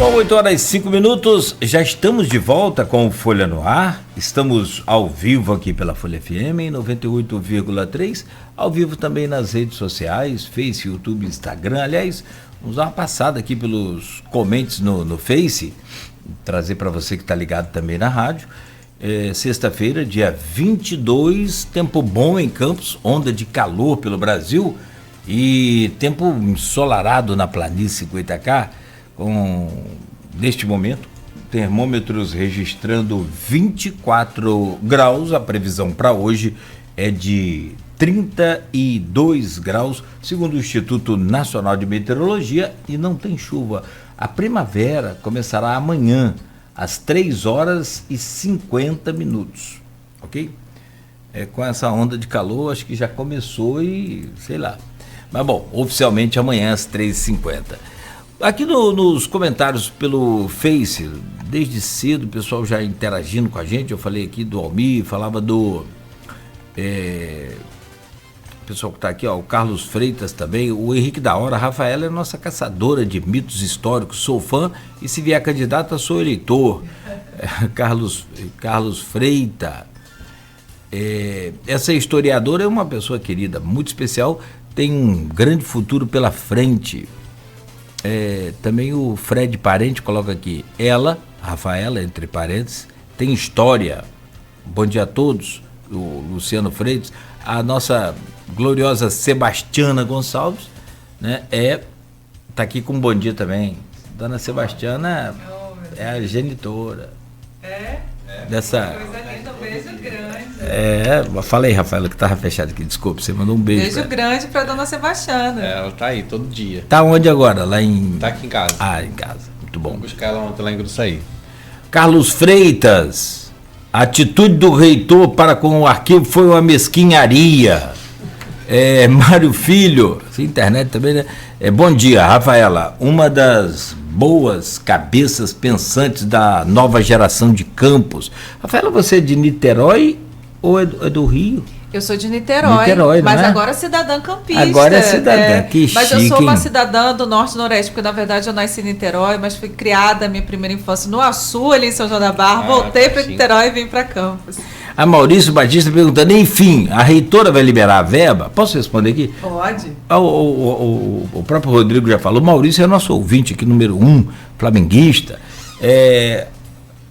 São 8h05, já estamos de volta com o Folha no Ar, estamos ao vivo aqui pela Folha FM em 98,3, ao vivo também nas redes sociais, Face, YouTube, Instagram. Aliás, vamos dar uma passada aqui pelos comentários no Face, trazer para você que está ligado também na rádio. Sexta-feira, dia 22, tempo bom em Campos, onda de calor pelo Brasil e tempo ensolarado na planície Goitacá, neste momento, termômetros registrando 24 graus, a previsão para hoje é de 32 graus, segundo o Instituto Nacional de Meteorologia, e não tem chuva. A primavera começará amanhã, às 3h50, ok? Com essa onda de calor, acho que já começou e sei lá. Mas bom, oficialmente amanhã às 3h50. Aqui nos comentários pelo Face, desde cedo o pessoal já interagindo com a gente. Eu falei aqui do Almir, falava do pessoal que está aqui, ó, o Carlos Freitas também, o Henrique da Hora. A Rafaela é nossa caçadora de mitos históricos, sou fã e se vier candidata sou eleitor. Carlos Freitas, essa historiadora é uma pessoa querida, muito especial, tem um grande futuro pela frente. Também o Fred Parente coloca aqui, ela, Rafaela, entre parênteses, tem história. Bom dia a todos. O Luciano Freitas, a nossa gloriosa Sebastiana Gonçalves, né, tá aqui com um bom dia também. Dona Sebastiana é a genitora. Dessa. Coisa linda, um beijo grande. Fala aí, Rafaela, que tava fechado aqui, desculpa, você mandou um beijo. Beijo grande pra Dona Sebastiana. Ela tá aí todo dia. Tá onde agora? Tá aqui em casa. Em casa, muito bom. Vou buscar ela ontem lá em Gruçaí. Carlos Freitas, a atitude do reitor para com o arquivo foi uma mesquinharia. Mário Filho, internet também, né? Bom dia, Rafaela, uma das boas cabeças pensantes da nova geração de Campos. Rafaela, você é de Niterói ou é do Rio? Eu sou de Niterói, mas não é? agora cidadã campista. Agora é cidadã, que mas chique, eu sou uma hein? cidadã do Norte e Noroeste, porque na verdade eu nasci em Niterói, mas fui criada a minha primeira infância no Açu, ali em São João da Barra, voltei para Niterói e vim para Campos. A Maurício Batista perguntando, enfim, a reitora vai liberar a verba? Posso responder aqui? Pode. O próprio Rodrigo já falou, Maurício é nosso ouvinte aqui, número 1, flamenguista.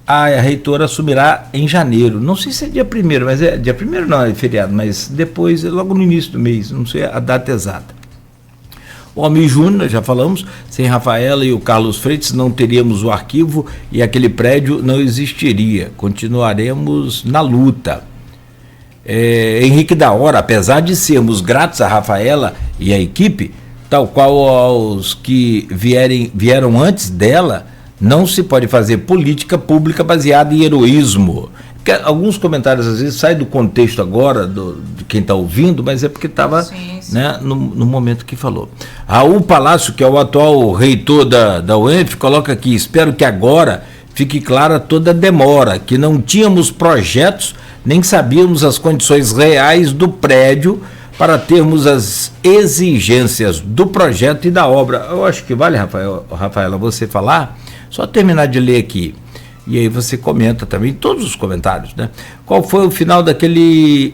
A reitora assumirá em janeiro, não sei se é dia 1º, mas dia 1º não, é feriado, mas depois, logo no início do mês, não sei a data exata. O Almir Júnior, já falamos, sem Rafaela e o Carlos Freitas não teríamos o arquivo e aquele prédio não existiria, continuaremos na luta. Henrique da Hora, apesar de sermos gratos a Rafaela e a equipe, tal qual aos que vieram antes dela, não se pode fazer política pública baseada em heroísmo. Porque alguns comentários às vezes saem do contexto agora de quem está ouvindo, mas é porque estava, né, no momento que falou. Raul Palácio, que é o atual reitor da UENF, coloca aqui, espero que agora fique clara toda a demora, que não tínhamos projetos, nem sabíamos as condições reais do prédio para termos as exigências do projeto e da obra. Eu acho que vale, Rafaela, você falar, só terminar de ler aqui. E aí você comenta também, todos os comentários, né? Qual foi o final daquele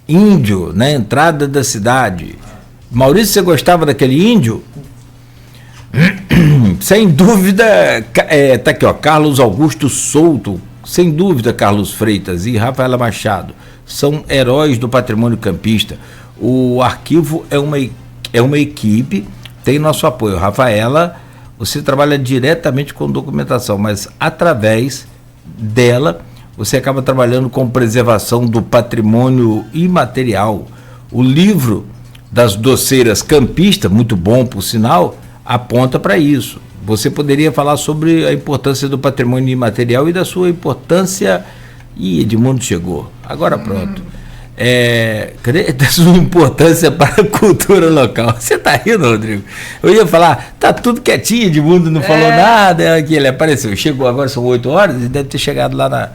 índio na entrada da cidade? Maurício, você gostava daquele índio? Sem dúvida, tá aqui, ó, Carlos Augusto Souto, sem dúvida, Carlos Freitas e Rafaela Machado, são heróis do patrimônio campista. O arquivo é uma equipe, tem nosso apoio. Rafaela, você trabalha diretamente com documentação, mas através dela você acaba trabalhando com preservação do patrimônio imaterial. O livro das doceiras campistas, muito bom por sinal, aponta para isso. Você poderia falar sobre a importância do patrimônio imaterial e da sua importância... Edmundo chegou, agora pronto. Da sua importância para a cultura local. Você está rindo, Rodrigo? Eu ia falar, tá tudo quietinho, Edmundo não falou nada, aqui ele apareceu, chegou, agora são 8 horas, e deve ter chegado lá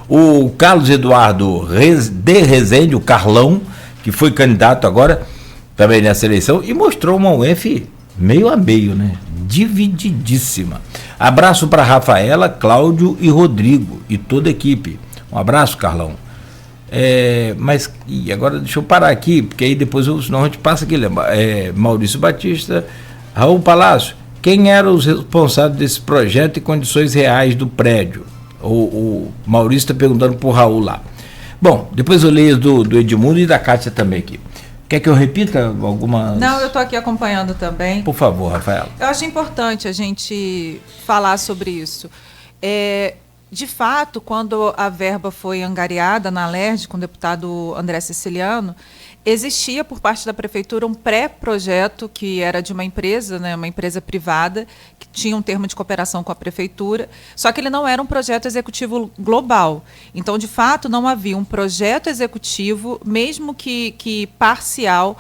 o Carlos Eduardo de Rezende, o Carlão, que foi candidato agora, também nessa eleição, e mostrou uma UENF Meio a meio, né? Divididíssima. Abraço para Rafaela, Cláudio e Rodrigo e toda a equipe. Um abraço, Carlão. Mas e agora deixa eu parar aqui, porque aí depois senão a gente passa aqui. Maurício Batista, Raul Palácio. Quem eram os responsáveis desse projeto e condições reais do prédio? O Maurício está perguntando para o Raul lá. Bom, depois eu leio do Edmundo e da Kátia também aqui. Quer que eu repita algumas? Não, eu estou aqui acompanhando também. Por favor, Rafael. Eu acho importante a gente falar sobre isso. De fato, quando a verba foi angariada na Alerj com o deputado André Siciliano, existia por parte da prefeitura um pré-projeto que era de uma empresa, né, uma empresa privada, que tinha um termo de cooperação com a prefeitura, só que ele não era um projeto executivo global. Então, de fato, não havia um projeto executivo, mesmo que parcial,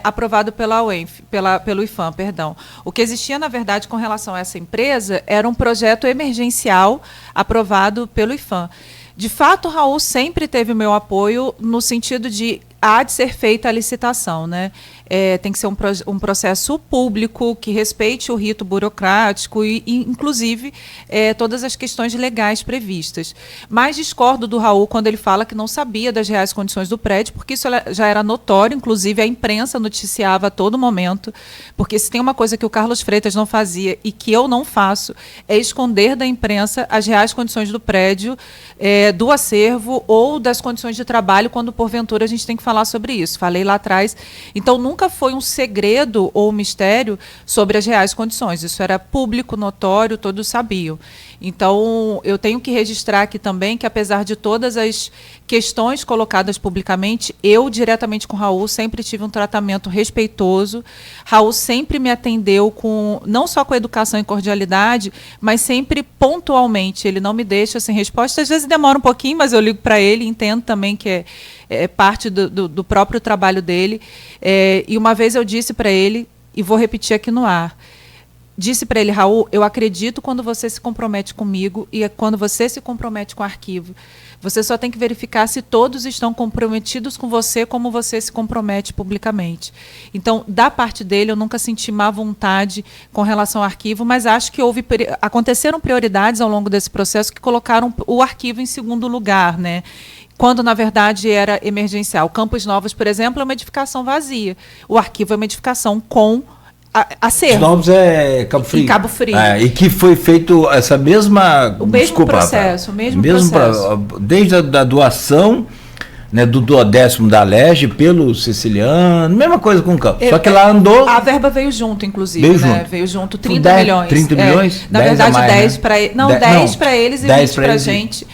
aprovado pela UENF, pelo IFAM, perdão. O que existia, na verdade, com relação a essa empresa, era um projeto emergencial aprovado pelo IFAM. De fato, o Raul sempre teve o meu apoio no sentido de há de ser feita a licitação, né? Tem que ser um processo público que respeite o rito burocrático e inclusive, todas as questões legais previstas. Mas discordo do Raul quando ele fala que não sabia das reais condições do prédio, porque isso já era notório, inclusive a imprensa noticiava a todo momento, porque se tem uma coisa que o Carlos Freitas não fazia e que eu não faço, é esconder da imprensa as reais condições do prédio, do acervo ou das condições de trabalho, quando porventura a gente tem que falar sobre isso. Falei lá atrás. Então, nunca foi um segredo ou um mistério sobre as reais condições. Isso era público, notório, todos sabiam. Então, eu tenho que registrar aqui também que, apesar de todas as questões colocadas publicamente, eu, diretamente com o Raul, sempre tive um tratamento respeitoso. Raul sempre me atendeu não só com educação e cordialidade, mas sempre pontualmente. Ele não me deixa sem resposta. Às vezes demora um pouquinho, mas eu ligo para ele e entendo também que é parte do próprio trabalho dele. E uma vez eu disse para ele, e vou repetir aqui no ar, disse para ele: Raul, eu acredito quando você se compromete comigo e quando você se compromete com o arquivo. Você só tem que verificar se todos estão comprometidos com você como você se compromete publicamente. Então, da parte dele, eu nunca senti má vontade com relação ao arquivo, mas acho que aconteceram prioridades ao longo desse processo que colocaram o arquivo em segundo lugar, né? Quando, na verdade, era emergencial. Campos Novos, por exemplo, é uma edificação vazia. O arquivo é uma edificação com acervo. Campos Novos é Cabo Frio. Em Cabo Frio. E que foi feito essa mesma... O mesmo processo. Desde a doação, né, do 10º da Alerj pelo Siciliano, mesma coisa com o Campos. Só que lá andou... A verba veio junto, inclusive. Veio junto 30 milhões. 30 milhões? Na verdade, 10 né? para eles. Não, 10 para eles e 20 para a gente.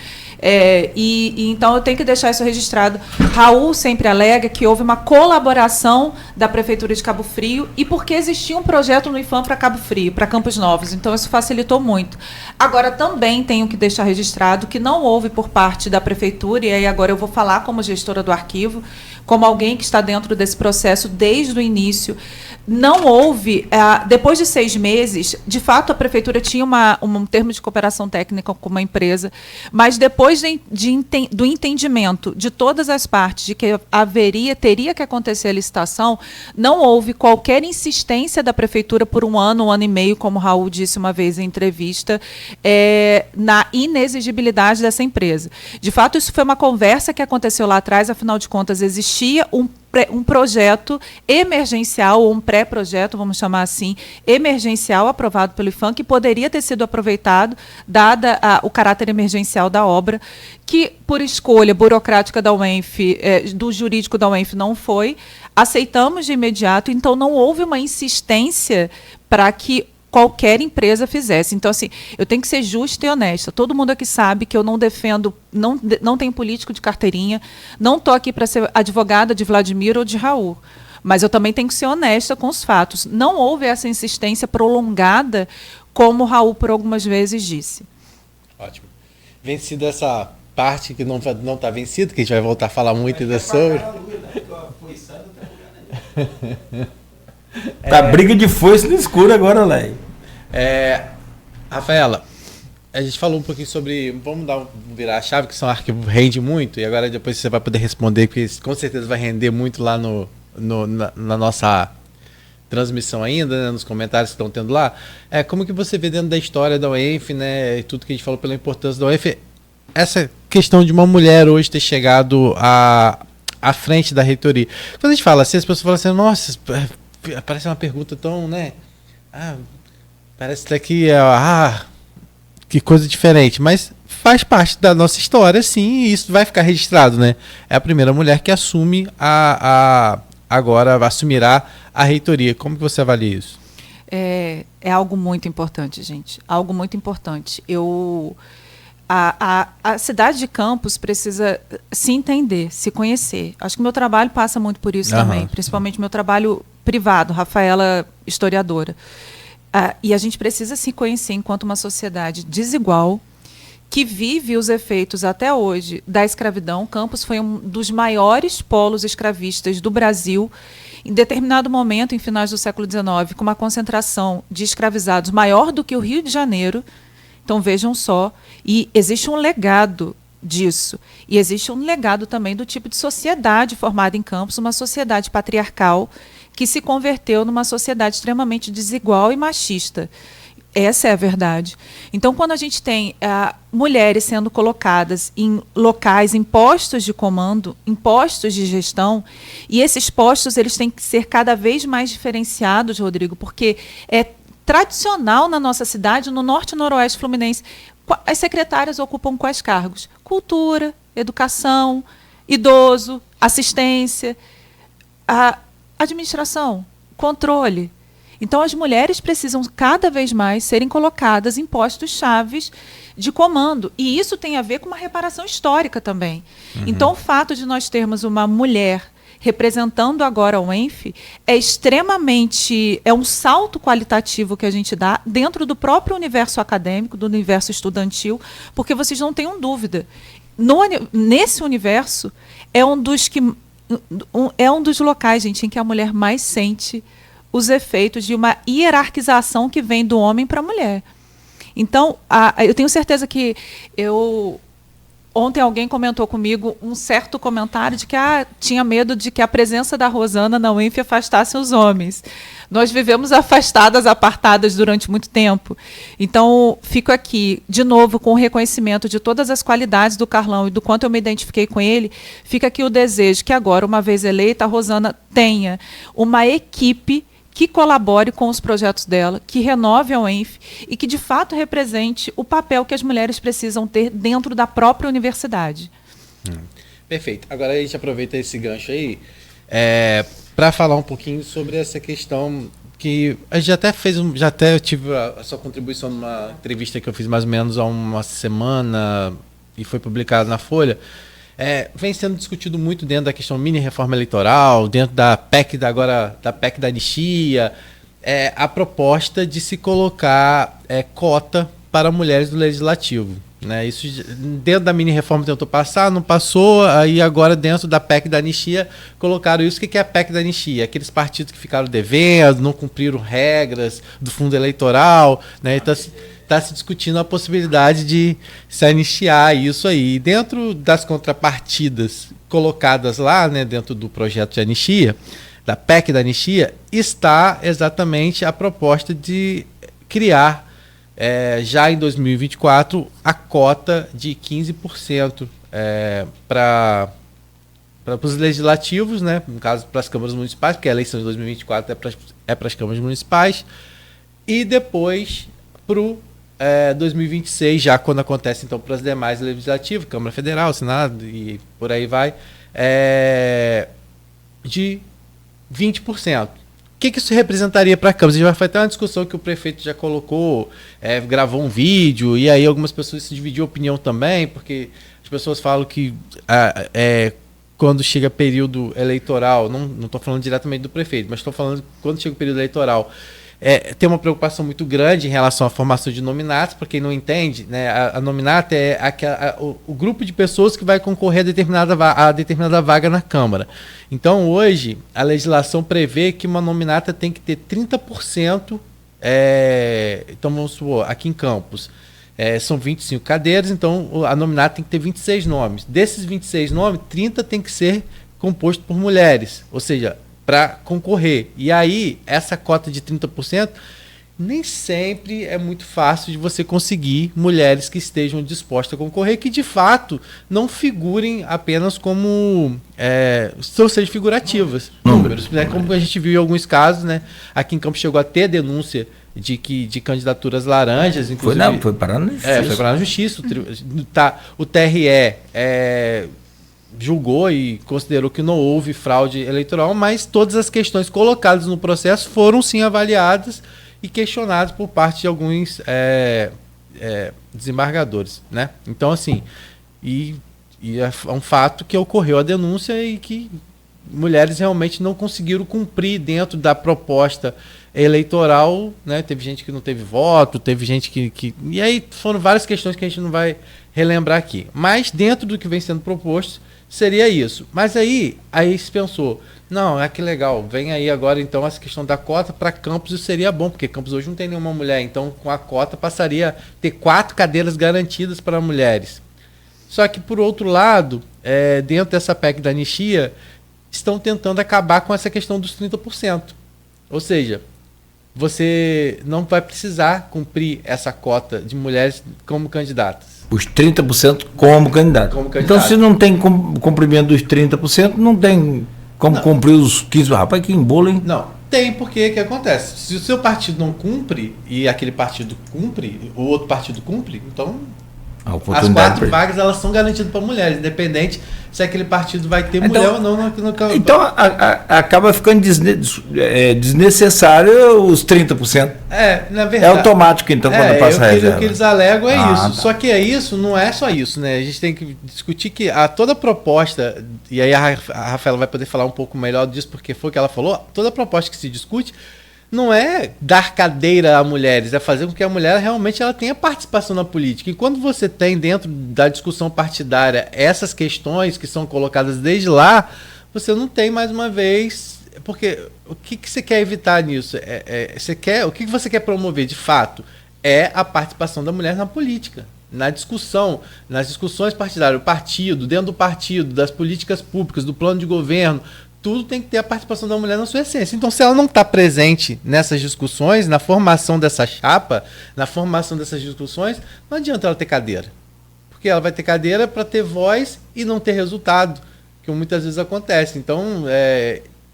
Então eu tenho que deixar isso registrado. Raul sempre alega que houve uma colaboração da Prefeitura de Cabo Frio e porque existia um projeto no IFAM para Cabo Frio, para Campos Novos, então isso facilitou muito. Agora também tenho que deixar registrado que não houve por parte da Prefeitura, e aí agora eu vou falar como gestora do arquivo, como alguém que está dentro desse processo desde o início. Não houve, depois de 6 meses, de fato a Prefeitura tinha um termo de cooperação técnica com uma empresa, mas depois do entendimento de todas as partes de que teria que acontecer a licitação, não houve qualquer insistência da Prefeitura por um ano e meio, como o Raul disse uma vez em entrevista, na inexigibilidade dessa empresa. De fato, isso foi uma conversa que aconteceu lá atrás, afinal de contas, existia um projeto emergencial, ou um pré-projeto, vamos chamar assim, emergencial, aprovado pelo IFAM, que poderia ter sido aproveitado, dada o caráter emergencial da obra, que, por escolha burocrática da UENF, do jurídico da UENF, não foi. Aceitamos de imediato, então não houve uma insistência para que qualquer empresa fizesse. Então, assim, eu tenho que ser justa e honesta. Todo mundo aqui sabe que eu não defendo, não tenho político de carteirinha, não estou aqui para ser advogada de Vladimir ou de Raul. Mas eu também tenho que ser honesta com os fatos. Não houve essa insistência prolongada, como o Raul por algumas vezes disse. Ótimo. Vencida essa parte que não está vencida, que a gente vai voltar a falar muito ainda sobre. Tá briga de foice no escuro agora, Léo. Rafaela, a gente falou um pouquinho sobre... Vamos virar a chave, que são arquivos rende muito, e agora depois você vai poder responder, porque com certeza vai render muito lá na nossa transmissão ainda, né, nos comentários que estão tendo lá, como que você vê dentro da história da UENF, né, e tudo que a gente falou pela importância da UENF, essa questão de uma mulher hoje ter chegado à frente da reitoria. Quando a gente fala assim, as pessoas falam assim, nossa, parece uma pergunta tão, né, parece até que que coisa diferente, mas faz parte da nossa história, sim, e isso vai ficar registrado, né? É a primeira mulher que assume agora assumirá a reitoria. Como que você avalia isso? É algo muito importante, gente. Algo muito importante. A cidade de Campos precisa se entender, se conhecer. Acho que meu trabalho passa muito por isso também, principalmente meu trabalho privado, Rafaela, historiadora. E a gente precisa se conhecer enquanto uma sociedade desigual, que vive os efeitos até hoje da escravidão. Campos foi um dos maiores polos escravistas do Brasil. Em determinado momento, em finais do século XIX, com uma concentração de escravizados maior do que o Rio de Janeiro. Então, vejam só. E existe um legado disso. E existe um legado também do tipo de sociedade formada em Campos, uma sociedade patriarcal que se converteu numa sociedade extremamente desigual e machista. Essa é a verdade. Então, quando a gente tem mulheres sendo colocadas em locais, em postos de comando, em postos de gestão, e esses postos eles têm que ser cada vez mais diferenciados, Rodrigo, porque é tradicional na nossa cidade, no norte e noroeste fluminense, as secretárias ocupam quais cargos? Cultura, educação, idoso, assistência, administração, controle. Então, as mulheres precisam cada vez mais serem colocadas em postos chaves de comando. E isso tem a ver com uma reparação histórica também. Então, o fato de nós termos uma mulher representando agora a UENF é um salto qualitativo que a gente dá dentro do próprio universo acadêmico, do universo estudantil, porque vocês não tenham dúvida. Nesse universo, é um dos locais, gente, em que a mulher mais sente os efeitos de uma hierarquização que vem do homem para a mulher. Então, eu tenho certeza que ontem alguém comentou comigo um certo comentário de que tinha medo de que a presença da Rosana na UENF afastasse os homens. Nós vivemos afastadas, apartadas durante muito tempo. Então, fico aqui, de novo, com o reconhecimento de todas as qualidades do Carlão e do quanto eu me identifiquei com ele, fica aqui o desejo que agora, uma vez eleita, a Rosana tenha uma equipe que colabore com os projetos dela, que renove a UENF e que, de fato, represente o papel que as mulheres precisam ter dentro da própria universidade. Perfeito. Agora a gente aproveita esse gancho aí para falar um pouquinho sobre essa questão que a gente eu tive a sua contribuição numa entrevista que eu fiz mais ou menos há uma semana e foi publicada na Folha. Vem sendo discutido muito dentro da questão mini-reforma eleitoral, dentro da PEC da PEC da anistia, a proposta de se colocar cota para mulheres do legislativo. Né? Isso dentro da mini-reforma tentou passar, não passou, aí agora dentro da PEC da anistia colocaram isso. O que é a PEC da anistia? Aqueles partidos que ficaram devendo, não cumpriram regras do fundo eleitoral, né? Então, está se discutindo a possibilidade de se anistiar isso aí. E dentro das contrapartidas colocadas lá, né, dentro do projeto de anistia, da PEC da anistia, está exatamente a proposta de criar, já em 2024, a cota de 15% para os legislativos, né, no caso para as câmaras municipais, porque a eleição de 2024 é para as câmaras municipais, e depois para o 2026, já quando acontece então para as demais legislativas, Câmara Federal, Senado e por aí vai, de 20%. O que isso representaria para a Câmara? A gente vai fazer uma discussão que o prefeito já colocou, gravou um vídeo, e aí algumas pessoas se dividiram opinião também, porque as pessoas falam que quando chega período eleitoral, não estou falando diretamente do prefeito, mas estou falando quando chega o período eleitoral, tem uma preocupação muito grande em relação à formação de nominatos. Para quem não entende, né, a nominata é o grupo de pessoas que vai concorrer a determinada vaga na Câmara. Então, hoje, a legislação prevê que uma nominata tem que ter 30%. Então, vamos supor, aqui em Campos, são 25 cadeiras, então a nominata tem que ter 26 nomes. Desses 26 nomes, 30 tem que ser composto por mulheres. Ou seja, para concorrer. E aí, essa cota de 30%, nem sempre é muito fácil de você conseguir mulheres que estejam dispostas a concorrer, que de fato não figurem apenas como sejam figurativas, números, né? Como a gente viu em alguns casos, né? Aqui em Campos chegou a ter denúncia de candidaturas laranjas, inclusive. Foi parar na justiça. Foi parar na justiça. O TRE julgou e considerou que não houve fraude eleitoral, mas todas as questões colocadas no processo foram sim avaliadas e questionadas por parte de alguns desembargadores, né? Então, assim, é um fato que ocorreu a denúncia e que mulheres realmente não conseguiram cumprir dentro da proposta eleitoral, né? Teve gente que não teve voto, teve gente que... E aí foram várias questões que a gente não vai relembrar aqui. Mas dentro do que vem sendo proposto, seria isso. Mas aí se pensou, não, que legal, vem aí agora então essa questão da cota para Campos, isso seria bom, porque Campos hoje não tem nenhuma mulher, então com a cota passaria a ter 4 cadeiras garantidas para mulheres. Só que, por outro lado, dentro dessa PEC da anistia, estão tentando acabar com essa questão dos 30%. Ou seja, você não vai precisar cumprir essa cota de mulheres como candidatas. Os 30% como candidato. Então, se não tem cumprimento dos 30%, não tem como cumprir os 15%. Rapaz, que embolo, hein? Não, tem, porque o que acontece? Se o seu partido não cumpre e aquele partido cumpre, o outro partido cumpre, então as 4 vagas elas são garantidas para mulheres, independente se aquele partido vai ter mulher ou não. Então acaba ficando desnecessário os 30%. Na verdade. É automático, então, quando passa a reserva. O que eles alegam é isso. Tá. Só que isso não é só isso, né? A gente tem que discutir que toda proposta, e aí a Rafaela vai poder falar um pouco melhor disso, porque foi o que ela falou, toda proposta que se discute não é dar cadeira a mulheres, é fazer com que a mulher realmente ela tenha participação na política. E quando você tem dentro da discussão partidária essas questões que são colocadas desde lá, você não tem mais uma vez... Porque o que você quer evitar nisso? O que você quer promover de fato? É a participação da mulher na política, na discussão, nas discussões partidárias, o partido, dentro do partido, das políticas públicas, do plano de governo. Tudo tem que ter a participação da mulher na sua essência. Então, se ela não está presente nessas discussões, na formação dessa chapa, na formação dessas discussões, não adianta ela ter cadeira. Porque ela vai ter cadeira para ter voz e não ter resultado, que muitas vezes acontece. Então,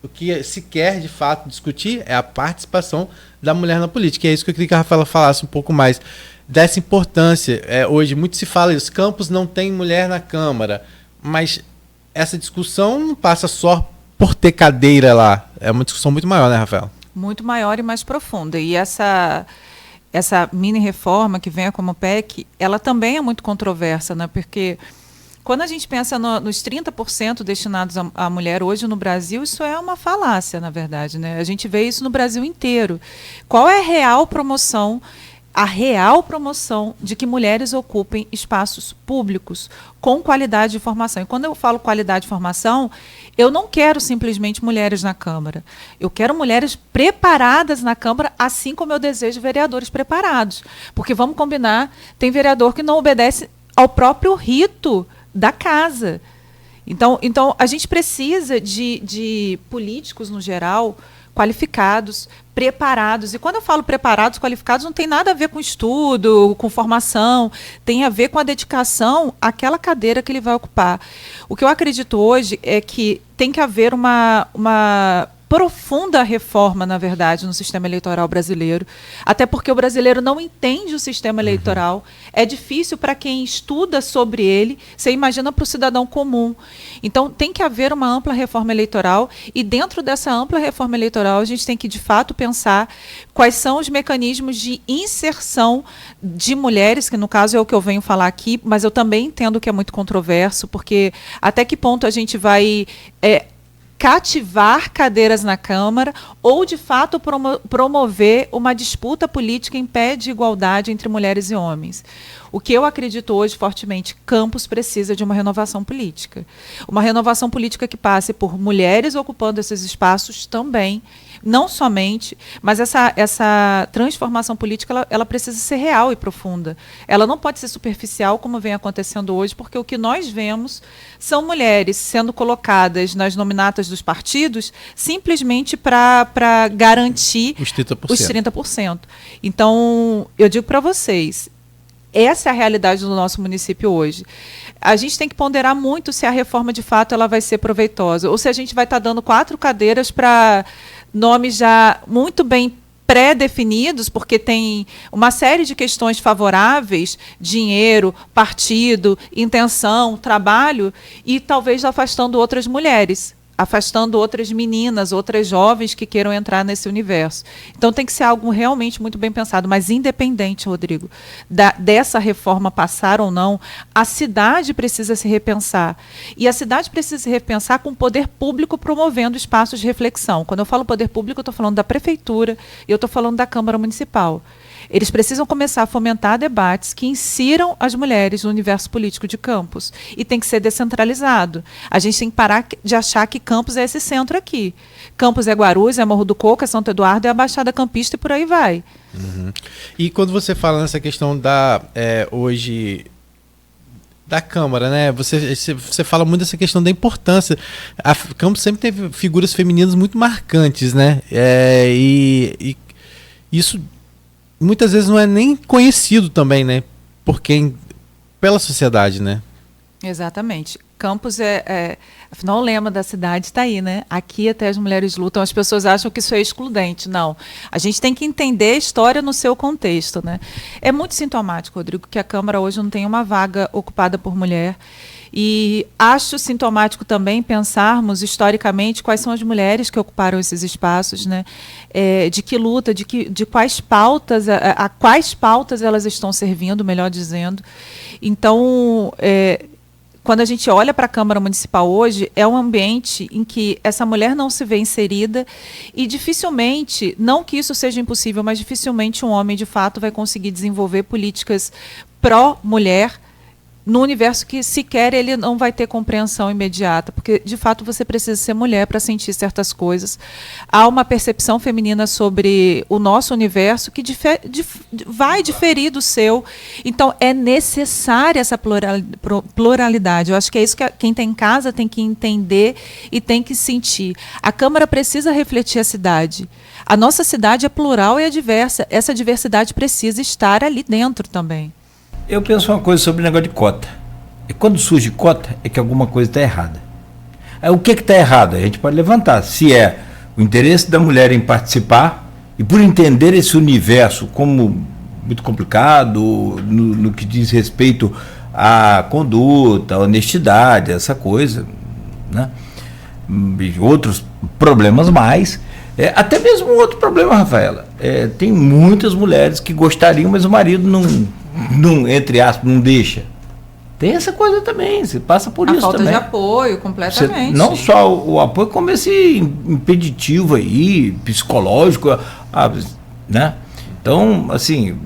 o que se quer, de fato, discutir é a participação da mulher na política. E é isso que eu queria que a Rafaela falasse um pouco mais dessa importância. Hoje, muito se fala isso, Campos não tem mulher na Câmara, mas essa discussão não passa só por ter cadeira lá. É uma discussão muito maior, né, Rafael? Muito maior e mais profunda. E essa mini reforma que vem como PEC, ela também é muito controversa, né? Porque quando a gente pensa nos 30% destinados à mulher hoje no Brasil, isso é uma falácia, na verdade, né? A gente vê isso no Brasil inteiro. Qual é a real promoção de que mulheres ocupem espaços públicos com qualidade de formação? E quando eu falo qualidade de formação, eu não quero simplesmente mulheres na Câmara. Eu quero mulheres preparadas na Câmara, assim como eu desejo vereadores preparados. Porque, vamos combinar, tem vereador que não obedece ao próprio rito da casa. Então a gente precisa de políticos, no geral, qualificados, preparados. E quando eu falo preparados, qualificados, não tem nada a ver com estudo, com formação, tem a ver com a dedicação àquela cadeira que ele vai ocupar. O que eu acredito hoje é que tem que haver uma profunda reforma, na verdade, no sistema eleitoral brasileiro, até porque o brasileiro não entende o sistema eleitoral, é difícil para quem estuda sobre ele, você imagina para o cidadão comum. Então, tem que haver uma ampla reforma eleitoral, e dentro dessa ampla reforma eleitoral, a gente tem que, de fato, pensar quais são os mecanismos de inserção de mulheres, que no caso é o que eu venho falar aqui, mas eu também entendo que é muito controverso, porque até que ponto a gente vai cativar cadeiras na Câmara ou, de fato, promover uma disputa política em pé de igualdade entre mulheres e homens. O que eu acredito hoje fortemente, Campos precisa de uma renovação política. Uma renovação política que passe por mulheres ocupando esses espaços também, não somente, mas essa transformação política ela precisa ser real e profunda. Ela não pode ser superficial, como vem acontecendo hoje, porque o que nós vemos são mulheres sendo colocadas nas nominatas dos partidos simplesmente para garantir os 30%. Os 30%. Então, eu digo para vocês, essa é a realidade do nosso município hoje. A gente tem que ponderar muito se a reforma, de fato, ela vai ser proveitosa, ou se a gente vai estar dando 4 cadeiras para nomes já muito bem pré-definidos, porque tem uma série de questões favoráveis, dinheiro, partido, intenção, trabalho, e talvez afastando outras mulheres, afastando outras meninas, outras jovens que queiram entrar nesse universo. Então tem que ser algo realmente muito bem pensado, mas independente, Rodrigo, dessa reforma passar ou não, a cidade precisa se repensar. E a cidade precisa se repensar com o poder público promovendo espaços de reflexão. Quando eu falo poder público, eu estou falando da prefeitura e eu estou falando da Câmara Municipal. Eles precisam começar a fomentar debates que insiram as mulheres no universo político de Campos. E tem que ser descentralizado. A gente tem que parar de achar que Campos é esse centro aqui. Campos é Guarulhos, é Morro do Coco, é Santo Eduardo, é a Baixada Campista e por aí vai. Uhum. E quando você fala nessa questão hoje da Câmara, né? Você fala muito dessa questão da importância. A Campos sempre teve figuras femininas muito marcantes, né? E isso muitas vezes não é nem conhecido também, né? Pela sociedade, né? Exatamente. Campos afinal, o lema da cidade está aí, né? Aqui até as mulheres lutam. As pessoas acham que isso é excludente. Não. A gente tem que entender a história no seu contexto, né? É muito sintomático, Rodrigo, que a Câmara hoje não tem uma vaga ocupada por mulher. E acho sintomático também pensarmos historicamente quais são as mulheres que ocuparam esses espaços, né? De que luta, de quais pautas, a quais pautas elas estão servindo, melhor dizendo. Então, quando a gente olha para a Câmara Municipal hoje, é um ambiente em que essa mulher não se vê inserida e dificilmente, não que isso seja impossível, mas dificilmente um homem, de fato, vai conseguir desenvolver políticas pró-mulher no universo que sequer ele não vai ter compreensão imediata, porque, de fato, você precisa ser mulher para sentir certas coisas. Há uma percepção feminina sobre o nosso universo que vai diferir do seu. Então, é necessária essa pluralidade. Eu acho que é isso que quem está em casa tem que entender e tem que sentir. A Câmara precisa refletir a cidade. A nossa cidade é plural e é diversa. Essa diversidade precisa estar ali dentro também. Eu penso uma coisa sobre o negócio de cota. E quando surge cota, é que alguma coisa está errada. Aí, o que está errado? A gente pode levantar. Se é o interesse da mulher em participar, e por entender esse universo como muito complicado, no que diz respeito à conduta, à honestidade, essa coisa, né? E outros problemas mais. Até mesmo um outro problema, Rafaela. Tem muitas mulheres que gostariam, mas o marido não, entre aspas, não deixa. Tem essa coisa também, você passa por isso também. A falta de apoio, completamente. Não só o apoio, como esse impeditivo aí, psicológico, né? Então, assim,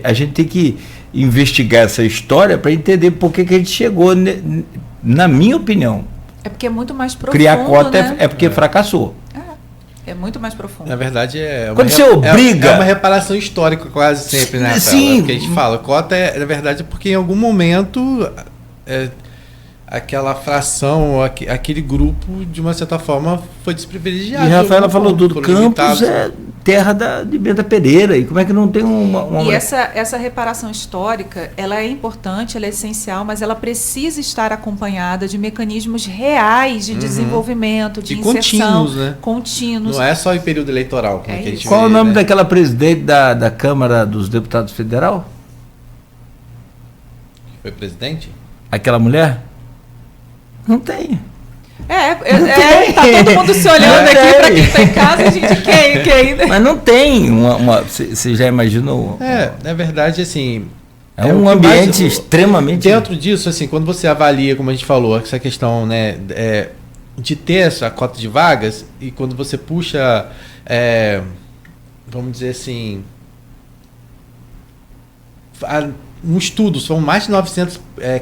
a gente tem que investigar essa história para entender por que a gente chegou, na minha opinião. É porque é muito mais profundo, criar cota, né? É porque fracassou. É muito mais profundo. Na verdade, quando você obriga... É uma reparação histórica quase sempre, né? Sim. O que a gente fala. Cota na verdade, é porque em algum momento aquela fração, aquele grupo, de uma certa forma, foi desprivilegiado. E a Rafaela falou tudo. Campos é terra de Benta Pereira. E como é que não tem uma... E essa reparação histórica, ela é importante, ela é essencial, mas ela precisa estar acompanhada de mecanismos reais de desenvolvimento, de inserção. Contínuos, né? Contínuos. Não é só em período eleitoral. Que a gente Qual vê, o nome né? daquela presidente da Câmara dos Deputados Federal? Foi presidente? Aquela mulher? Não tem. Tá todo mundo se olhando aqui para quem está em casa, a gente quem? Mas não tem você já imaginou? Na verdade, assim... É um ambiente extremamente... Dentro disso, assim, quando você avalia, como a gente falou, essa questão, né, de ter essa cota de vagas, e quando você puxa, vamos dizer assim... um estudo, são mais de 900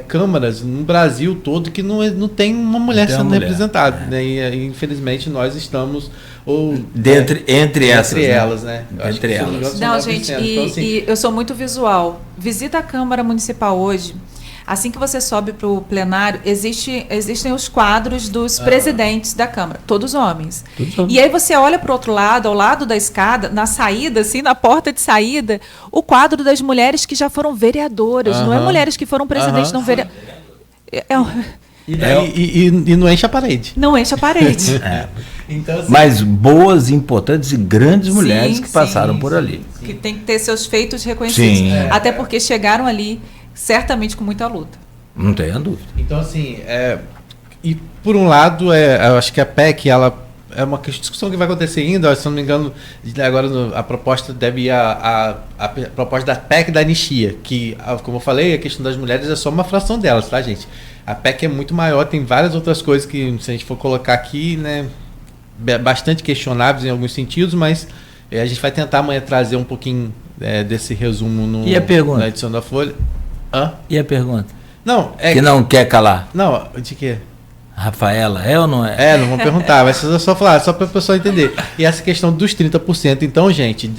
câmaras no Brasil todo que não tem uma mulher sendo representada. Né? E, infelizmente, nós estamos... entre essas, né? Entre elas. Não, gente, então, assim, e eu sou muito visual. Visita a Câmara Municipal hoje. Assim que você sobe para o plenário, existem os quadros dos presidentes da Câmara, todos homens. E aí você olha para o outro lado, ao lado da escada, na saída, assim, na porta de saída, o quadro das mulheres que já foram vereadoras, não é mulheres que foram presidentes, não vereadoras. E não enche a parede. Não enche a parede. Então, assim, mas boas, importantes e grandes mulheres que passaram por ali. Que tem que ter seus feitos reconhecidos. Até porque chegaram ali certamente com muita luta. Não tenha dúvida. Então, assim, e por um lado, eu acho que a PEC, ela é uma discussão que vai acontecer ainda, se não me engano, agora a proposta deve ir a proposta da PEC da anistia, que, como eu falei, a questão das mulheres é só uma fração delas, tá, gente? A PEC é muito maior, tem várias outras coisas que, se a gente for colocar aqui, né, bastante questionáveis em alguns sentidos, mas a gente vai tentar amanhã trazer um pouquinho desse resumo e a pergunta? Na edição da Folha. E a pergunta? Não, que não quer calar. Não, de quê? Rafaela, é ou não é? Não vou perguntar, mas só falar, só para a pessoa entender. E essa questão dos 30%, então, gente,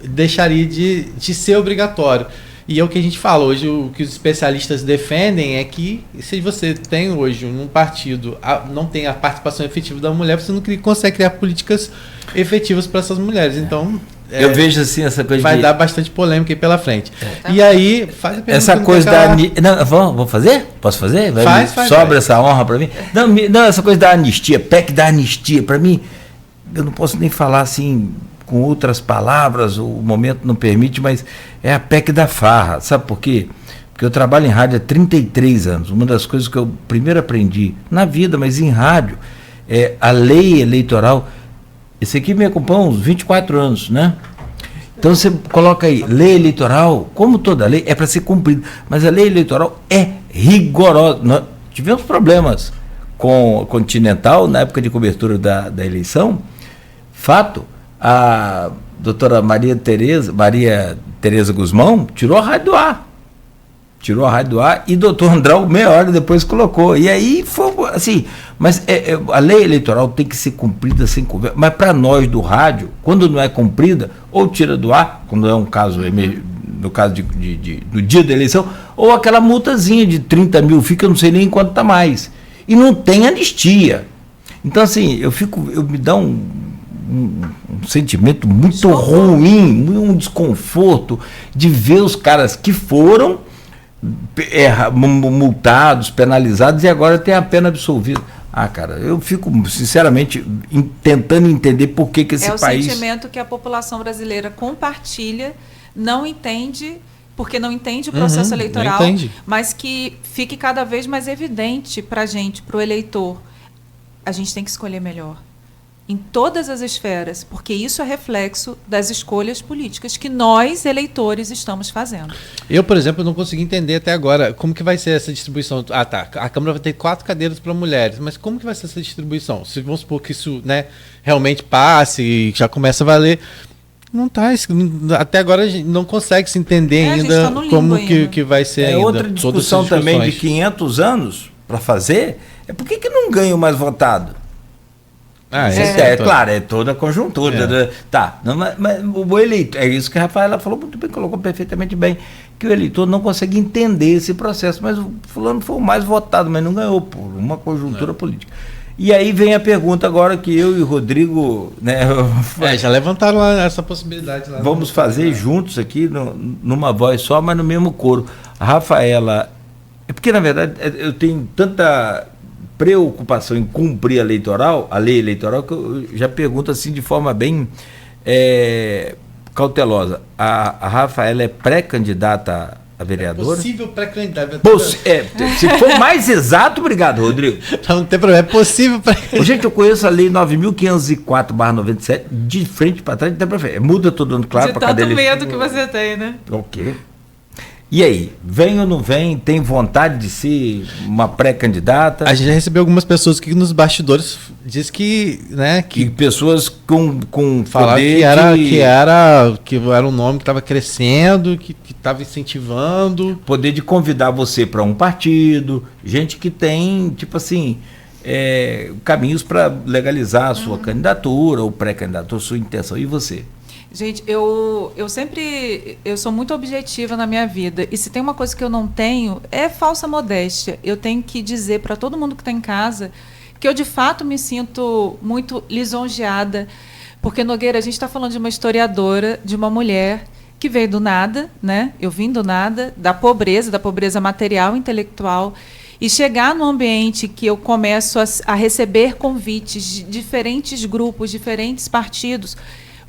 deixaria de ser obrigatório. E é o que a gente fala hoje, o que os especialistas defendem é que se você tem hoje um partido, não tem a participação efetiva da mulher, você não consegue criar políticas efetivas para essas mulheres. Então, eu vejo assim essa coisa vai dar bastante polêmica aí pela frente. E aí, faz a pergunta. Essa coisa da... Não, vamos fazer? Posso fazer? Sobra essa honra para mim? Não, essa coisa da anistia, PEC da anistia, para mim, eu não posso nem falar assim com outras palavras, o momento não permite, mas é a PEC da farra. Sabe por quê? Porque eu trabalho em rádio há 33 anos. Uma das coisas que eu primeiro aprendi na vida, mas em rádio, é a lei eleitoral. Esse aqui me acompanha há uns 24 anos, né? Então você coloca aí, lei eleitoral, como toda lei, é para ser cumprida, mas a lei eleitoral é rigorosa. Nós tivemos problemas com o Continental na época de cobertura da eleição. Fato, a doutora Maria Tereza Guzmão tirou a rádio do ar. Tirou a rádio do ar e doutor Andral meia hora depois colocou. E aí foi assim, mas a lei eleitoral tem que ser cumprida sem conversa. Mas para nós do rádio, quando não é cumprida, ou tira do ar, quando é um caso, no caso no dia da eleição, ou aquela multazinha de 30 mil, fica, eu não sei nem quanto está mais. E não tem anistia. Então, assim, me dá um sentimento muito ruim, um desconforto de ver os caras que foram multados, penalizados e agora tem a pena absolvida. Cara, eu fico sinceramente tentando entender por que esse país... É o sentimento que a população brasileira compartilha, não entende, porque não entende o processo eleitoral, mas que fique cada vez mais evidente para a gente, para o eleitor. A gente tem que escolher melhor. Em todas as esferas, porque isso é reflexo das escolhas políticas que nós, eleitores, estamos fazendo. Eu, por exemplo, não consegui entender até agora como que vai ser essa distribuição. A Câmara vai ter 4 cadeiras para mulheres, mas como que vai ser essa distribuição? Se vamos supor que isso, né, realmente passe e já começa a valer, não está. Até agora a gente não consegue se entender ainda como que vai ser ainda. Outra discussão também de 500 anos para fazer, por que não ganha o mais votado? Claro, é toda a conjuntura. Tá, mas o eleitor, é isso que a Rafaela falou muito bem, colocou perfeitamente bem, que o eleitor não consegue entender esse processo, mas o fulano foi o mais votado, mas não ganhou por uma conjuntura política. E aí vem a pergunta agora que eu e o Rodrigo, né, já levantaram essa possibilidade lá. Vamos fazer juntos aqui, numa voz só, mas no mesmo coro. A Rafaela, porque na verdade eu tenho tanta preocupação em cumprir a lei eleitoral, que eu já pergunto assim de forma bem cautelosa. A Rafaela é pré-candidata a vereadora? Possível pré-candidata. Se for mais exato, obrigado, Rodrigo. Não tem problema, é possível pré-candidata. Gente, eu conheço a lei 9.504/97 de frente para trás, muda todo ano, claro, para cada medo que você tem, né? Ok. E aí, vem ou não vem? Tem vontade de ser uma pré-candidata? A gente já recebeu algumas pessoas que nos bastidores diz que, né, E pessoas com falaram poder que era um nome que estava crescendo, que estava incentivando. poder de convidar você para um partido, gente que tem, tipo assim, caminhos para legalizar a sua candidatura ou pré-candidatura, sua intenção. E você? Gente, eu sou muito objetiva na minha vida. E se tem uma coisa que eu não tenho, é falsa modéstia. Eu tenho que dizer para todo mundo que está em casa que eu, de fato, me sinto muito lisonjeada. Porque, Nogueira, a gente está falando de uma historiadora, de uma mulher que veio do nada, né? Eu vim do nada, da pobreza material e intelectual. E chegar num ambiente que eu começo a receber convites de diferentes grupos, diferentes partidos,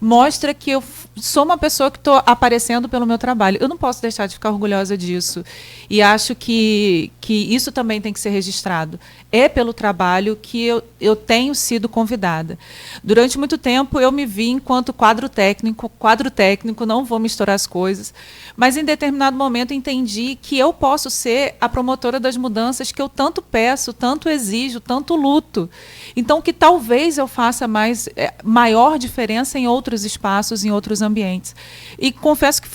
mostra que eu sou uma pessoa que estou aparecendo pelo meu trabalho. Eu não posso deixar de ficar orgulhosa disso. E acho que isso também tem que ser registrado. É pelo trabalho que eu tenho sido convidada. Durante muito tempo, eu me vi enquanto quadro técnico, não vou misturar as coisas, mas em determinado momento entendi que eu posso ser a promotora das mudanças que eu tanto peço, tanto exijo, tanto luto. Então, que talvez eu faça maior diferença em outros espaços, em outros ambientes. E confesso que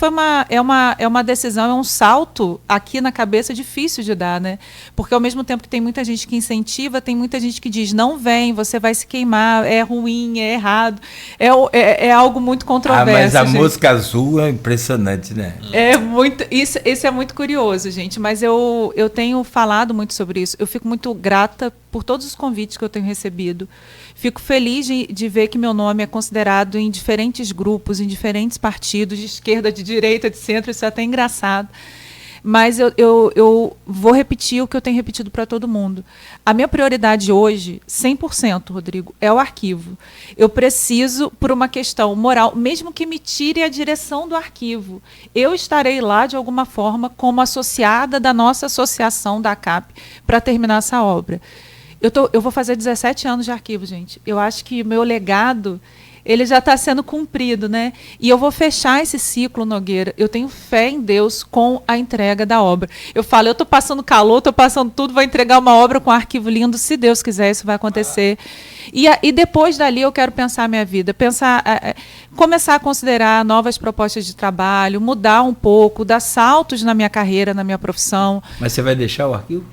é uma decisão, é um salto aqui na cabeça difícil de dar, né? Porque ao mesmo tempo que tem muita gente que incentiva, tem muita gente que diz, não vem, você vai se queimar, é ruim, é errado. É algo muito controverso. Mas a gente. música azul é impressionante, né? É muito, isso é muito curioso, gente, mas eu tenho falado muito sobre isso. Eu fico muito grata por todos os convites que eu tenho recebido. Fico feliz de ver que meu nome é considerado em diferentes grupos, em diferentes partidos, de esquerda, de direita, de centro, isso é até engraçado. Mas eu vou repetir o que eu tenho repetido para todo mundo. A minha prioridade hoje, 100%, Rodrigo, é o arquivo. Eu preciso, por uma questão moral, mesmo que me tire a direção do arquivo, eu estarei lá, de alguma forma, como associada da nossa associação da ACAP, para terminar essa obra. Eu vou fazer 17 anos de arquivo, gente. Eu acho que o meu legado, ele já está sendo cumprido, né? E eu vou fechar esse ciclo, Nogueira. Eu tenho fé em Deus com a entrega da obra. Eu falo, eu estou passando calor, estou passando tudo, vou entregar uma obra com um arquivo lindo. Se Deus quiser, isso vai acontecer. E depois dali eu quero pensar a minha vida, começar a considerar novas propostas de trabalho, mudar um pouco, dar saltos na minha carreira, na minha profissão. Mas você vai deixar o arquivo?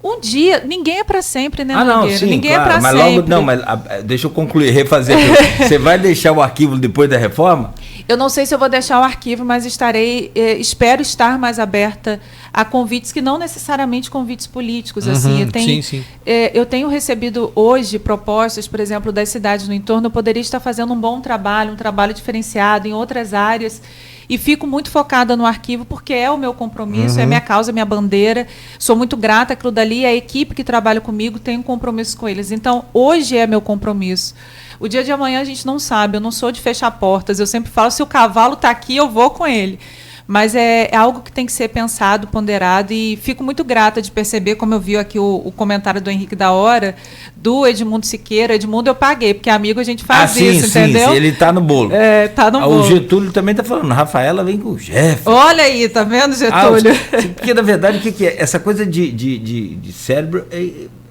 Um dia, ninguém é para sempre, né, Nogueira? Não, sim, ninguém claro, é para sempre. Mas deixa eu concluir, refazer. Você vai deixar o arquivo depois da reforma? Eu não sei se eu vou deixar o arquivo, mas espero estar mais aberta a convites que não necessariamente convites políticos. Assim, sim. Eu tenho recebido hoje propostas, por exemplo, das cidades no entorno. Eu poderia estar fazendo um bom trabalho, um trabalho diferenciado em outras áreas. E fico muito focada no arquivo, porque é o meu compromisso, é minha causa, minha bandeira. Sou muito grata àquilo dali, a equipe que trabalha comigo tem um compromisso com eles. Então, hoje é meu compromisso. O dia de amanhã a gente não sabe, eu não sou de fechar portas. Eu sempre falo, se o cavalo está aqui, eu vou com ele. Mas é algo que tem que ser pensado, ponderado, e fico muito grata de perceber, como eu vi aqui o comentário do Henrique da Hora, do Edmundo Siqueira. Edmundo eu paguei, porque amigo a gente faz isso, entendeu? Sim, ele está no bolo. Está no bolo. O Getúlio também está falando, Rafaela vem com o Jefferson. Olha aí, tá vendo, Getúlio? Porque, na verdade, o que é? Essa coisa de cérebro...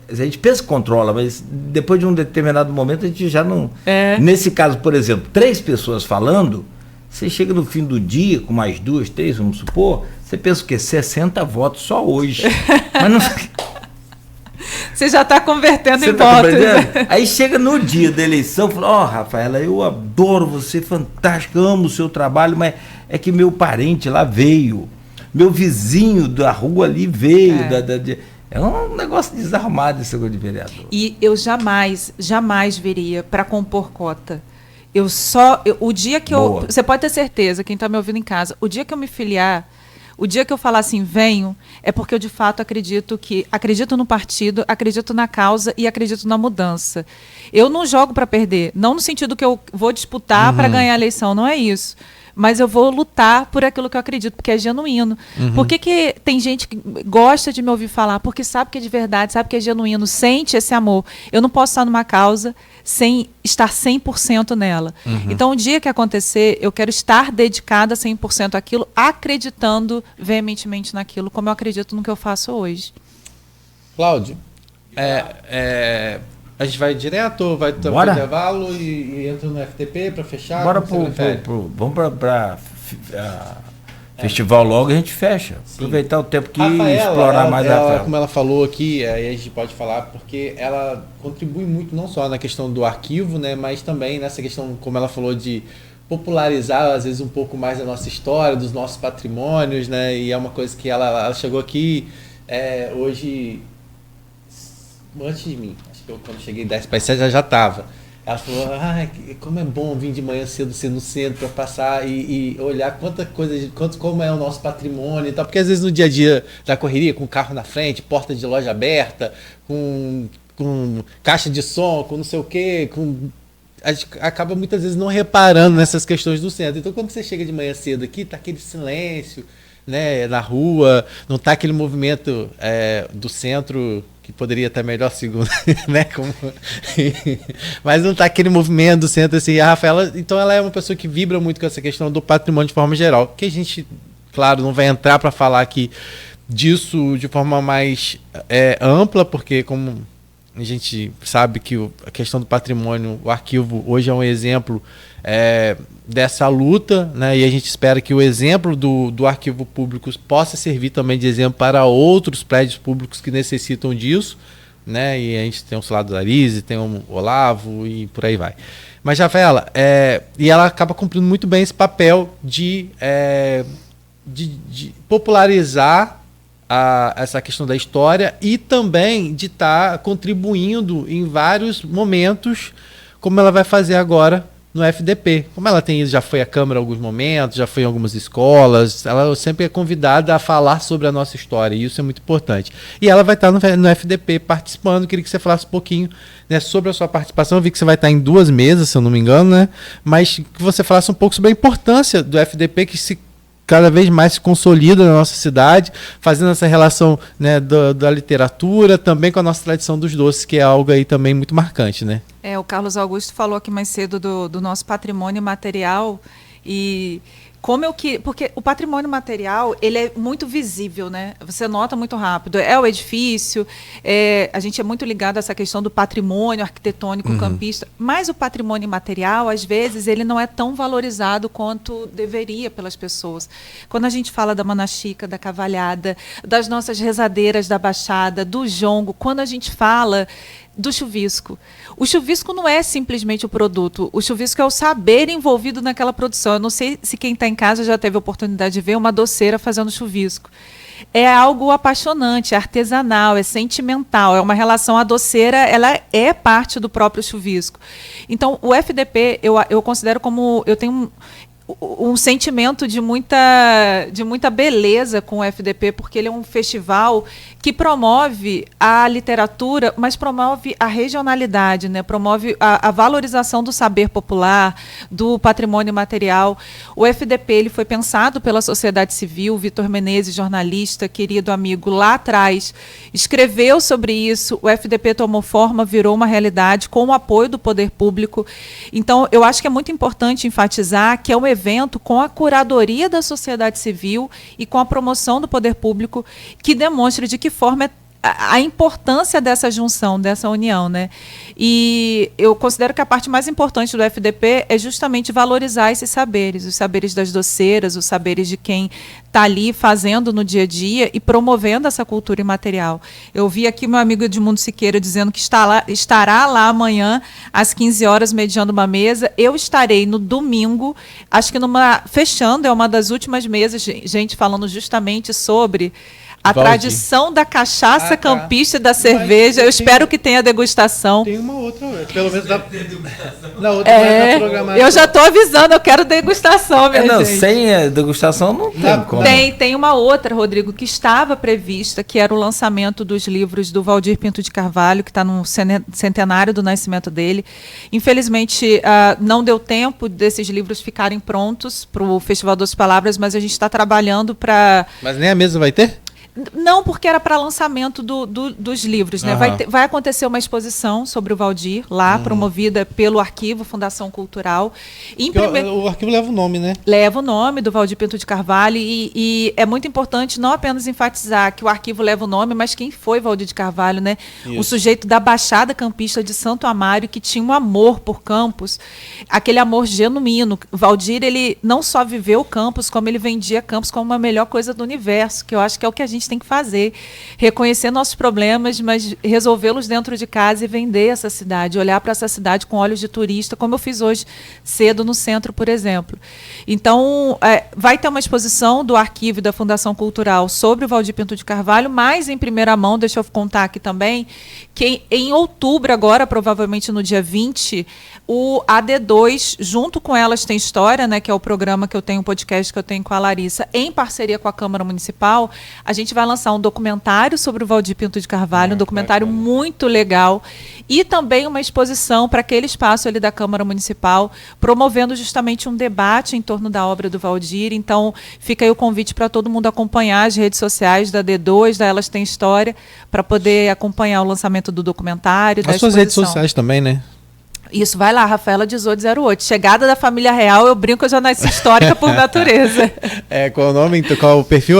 A gente pensa que controla, mas depois de um determinado momento a gente já não... Nesse caso, por exemplo, 3 pessoas falando... Você chega no fim do dia, com mais 2, 3, vamos supor, você pensa o quê? 60 votos só hoje. Mas não... Você já está convertendo em votos. Aí chega no dia da eleição, fala, Rafaela, eu adoro você, fantástico, amo o seu trabalho, mas é que meu parente lá veio, meu vizinho da rua ali veio. É um negócio desarrumado esse negócio de vereador. E eu jamais viria para compor cota. O dia que você pode ter certeza, quem está me ouvindo em casa, o dia que eu me filiar, o dia que eu falar assim, venho, é porque eu de fato acredito no partido, acredito na causa e acredito na mudança. Eu não jogo para perder, não no sentido que eu vou disputar para ganhar a eleição, não é isso. mas eu vou lutar por aquilo que eu acredito, porque é genuíno. Por que tem gente que gosta de me ouvir falar? Porque sabe que é de verdade, sabe que é genuíno, sente esse amor. Eu não posso estar numa causa sem estar 100% nela. Então, o dia que acontecer, eu quero estar dedicada 100% àquilo, acreditando veementemente naquilo, como eu acredito no que eu faço hoje. Cláudio, a gente vai direto, vai ter um intervalo e entra no FDP para fechar? Bora vamos para festival logo e a gente fecha. Sim. Aproveitar o tempo que explorar mais a Rafaela. Como ela falou aqui, aí a gente pode falar, porque ela contribui muito não só na questão do arquivo, né, mas também nessa questão, como ela falou, de popularizar às vezes um pouco mais a nossa história, dos nossos patrimônios, né, e é uma coisa que ela chegou aqui hoje, antes de mim, acho que eu quando cheguei 10 para 7 já estava. Ela falou, como é bom vir de manhã cedo ser no centro para passar e olhar como é o nosso patrimônio e tal, porque às vezes no dia a dia da correria, com o carro na frente, porta de loja aberta, com caixa de som, com não sei o quê, a gente acaba muitas vezes não reparando nessas questões do centro. Então quando você chega de manhã cedo aqui, tá aquele silêncio, né, na rua, não tá aquele movimento do centro, que poderia estar melhor segundo, né? Mas não tá aquele movimento do centro assim. A Rafaela, então ela é uma pessoa que vibra muito com essa questão do patrimônio de forma geral, que a gente, claro, não vai entrar para falar aqui disso de forma mais ampla, porque como a gente sabe que a questão do patrimônio, o arquivo hoje é um exemplo dessa luta, né? E a gente espera que o exemplo do arquivo público possa servir também de exemplo para outros prédios públicos que necessitam disso, né? E a gente tem o Celado da Arise, tem o Olavo e por aí vai. Mas, Rafaela, e ela acaba cumprindo muito bem esse papel de popularizar essa questão da história e também de estar contribuindo em vários momentos, como ela vai fazer agora no FDP. Como ela já foi à Câmara em alguns momentos, já foi em algumas escolas, ela sempre é convidada a falar sobre a nossa história, e isso é muito importante. E ela vai estar no FDP participando. Queria que você falasse um pouquinho, né, sobre a sua participação. Eu vi que você vai estar em 2 mesas, se eu não me engano, né? Mas que você falasse um pouco sobre a importância do FDP, que cada vez mais se consolida na nossa cidade, fazendo essa relação, né, da literatura também com a nossa tradição dos doces, que é algo aí também muito marcante, né? O Carlos Augusto falou aqui mais cedo do nosso patrimônio material, e porque o patrimônio material, ele é muito visível, né? Você nota muito rápido. É o edifício, a gente é muito ligado a essa questão do patrimônio arquitetônico campista, mas o patrimônio material, às vezes, ele não é tão valorizado quanto deveria pelas pessoas. Quando a gente fala da Manaxica, da Cavalhada, das nossas rezadeiras da Baixada, do jongo, quando a gente fala do chuvisco. O chuvisco não é simplesmente o produto, o chuvisco é o saber envolvido naquela produção. Eu não sei se quem está em casa já teve a oportunidade de ver uma doceira fazendo chuvisco. É algo apaixonante, é artesanal, é sentimental, é uma relação. A doceira, ela é parte do próprio chuvisco. Então, o FDP, eu considero como... Eu tenho um sentimento de muita beleza com o FDP, porque ele é um festival que promove a literatura, mas promove a regionalidade, né? Promove a valorização do saber popular, do patrimônio material. O FDP ele foi pensado pela sociedade civil. Vitor Menezes, jornalista, querido amigo, lá atrás, escreveu sobre isso. O FDP tomou forma, virou uma realidade com o apoio do poder público. Então, eu acho que é muito importante enfatizar que é um evento com a curadoria da sociedade civil e com a promoção do poder público, que demonstra de que forma a importância dessa junção, dessa união, né? E eu considero que a parte mais importante do FDP é justamente valorizar esses saberes, os saberes das doceiras, os saberes de quem está ali fazendo no dia a dia e promovendo essa cultura imaterial. Eu vi aqui meu amigo Edmundo Siqueira dizendo que estará lá amanhã às 15 horas mediando uma mesa. Eu estarei no domingo, acho que fechando, é uma das últimas mesas, gente falando justamente sobre A Valdir. tradição da cachaça Ah, tá. campista e da cerveja. Eu espero que tenha degustação. Tem uma outra, pelo menos na outra vai na programação. Eu já estou avisando, eu quero degustação, minha Não, gente. sem a degustação não tem como. Tem uma outra, Rodrigo, que estava prevista, que era o lançamento dos livros do Valdir Pinto de Carvalho, que está no centenário do nascimento dele. Infelizmente, não deu tempo desses livros ficarem prontos para o Festival Doce Palavras, mas a gente está trabalhando para... Mas nem a mesa vai ter? Não, porque era para lançamento dos livros, né? Vai acontecer uma exposição sobre o Valdir lá, promovida pelo Arquivo Fundação Cultural. O arquivo leva o nome, né? Leva o nome do Valdir Pinto de Carvalho e é muito importante não apenas enfatizar que o arquivo leva o nome, mas quem foi Valdir de Carvalho, né? Isso. O sujeito da Baixada Campista de Santo Amaro, que tinha um amor por Campos, aquele amor genuíno. Valdir, ele não só viveu Campos, como ele vendia Campos como a melhor coisa do universo, que eu acho que é o que a gente tem que fazer. Reconhecer nossos problemas, mas resolvê-los dentro de casa e vender essa cidade, olhar para essa cidade com olhos de turista, como eu fiz hoje cedo no centro, por exemplo. Então, vai ter uma exposição do arquivo e da Fundação Cultural sobre o Valdir Pinto de Carvalho, mas em primeira mão, deixa eu contar aqui também, que em outubro, agora, provavelmente no dia 20, o AD2, junto com Elas Tem História, né, que é o programa que eu tenho, o podcast que eu tenho com a Larissa, em parceria com a Câmara Municipal, a gente vai lançar um documentário sobre o Valdir Pinto de Carvalho, um documentário muito legal, e também uma exposição para aquele espaço ali da Câmara Municipal, promovendo justamente um debate em torno da obra do Valdir. Então, fica aí o convite para todo mundo acompanhar as redes sociais da D2, da Elas Tem História, para poder acompanhar o lançamento do documentário, da exposição. As suas redes sociais também, né? Isso, vai lá, Rafaela 1808. Chegada da família real, eu brinco, eu já nasci histórica por natureza. Qual o nome? Qual o perfil?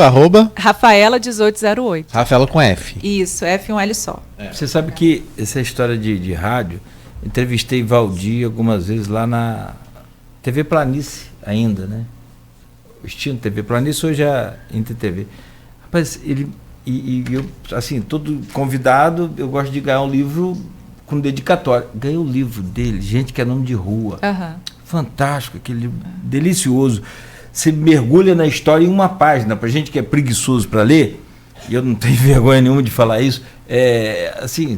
Rafaela 1808. Rafaela com F. Isso, F e um L só. Você sabe que essa história de rádio, entrevistei Valdir algumas vezes lá na TV Planície ainda, né? O extinto TV Planície, hoje é a Inter TV. Rapaz, ele... E eu, assim, todo convidado, eu gosto de ganhar um livro com dedicatória. Ganhei o livro dele, Gente que é Nome de Rua. Fantástico, aquele livro delicioso. Você mergulha na história em uma página. Para gente que é preguiçoso para ler, e eu não tenho vergonha nenhuma de falar isso, assim,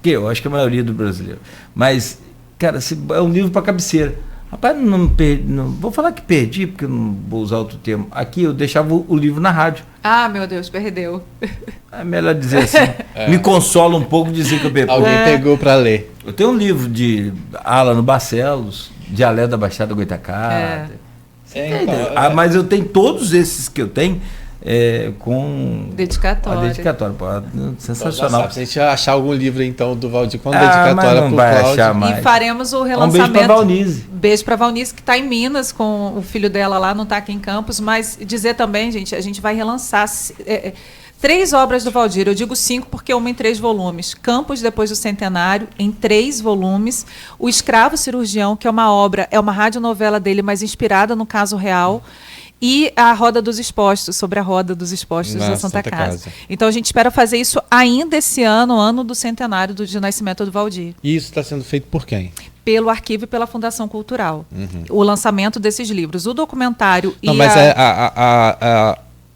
que eu acho que a maioria do brasileiro. Mas, cara, é um livro para cabeceira. Rapaz, não vou falar que perdi, porque eu não vou usar outro termo. Aqui eu deixava o livro na rádio. Ah, meu Deus, perdeu. É melhor dizer assim. Me consola um pouco dizer que eu perdi. Alguém pegou para ler. Eu tenho um livro de Alano Barcelos, Dialeto da Baixada Goitacata. Mas eu tenho todos esses que eu tenho com dedicatória. A dedicatória. Pô, sensacional. Se a gente achar algum livro, então, do Valdir com dedicatória para o Cláudio. E faremos o relançamento. Um beijo para Valnice. Beijo para Valnice, que está em Minas com o filho dela lá, não está aqui em Campos. Mas dizer também, gente, a gente vai relançar 3 obras do Valdir. Eu digo 5 porque uma em 3 volumes. Campos, depois do centenário, em 3 volumes. O Escravo Cirurgião, que é uma obra, é uma radionovela dele, mas inspirada no caso real. E a Roda dos Expostos, sobre a Roda dos Expostos da Santa Casa. Então a gente espera fazer isso ainda esse ano do centenário de nascimento do Valdir. E isso está sendo feito por quem? Pelo Arquivo e pela Fundação Cultural. O lançamento desses livros. O documentário mas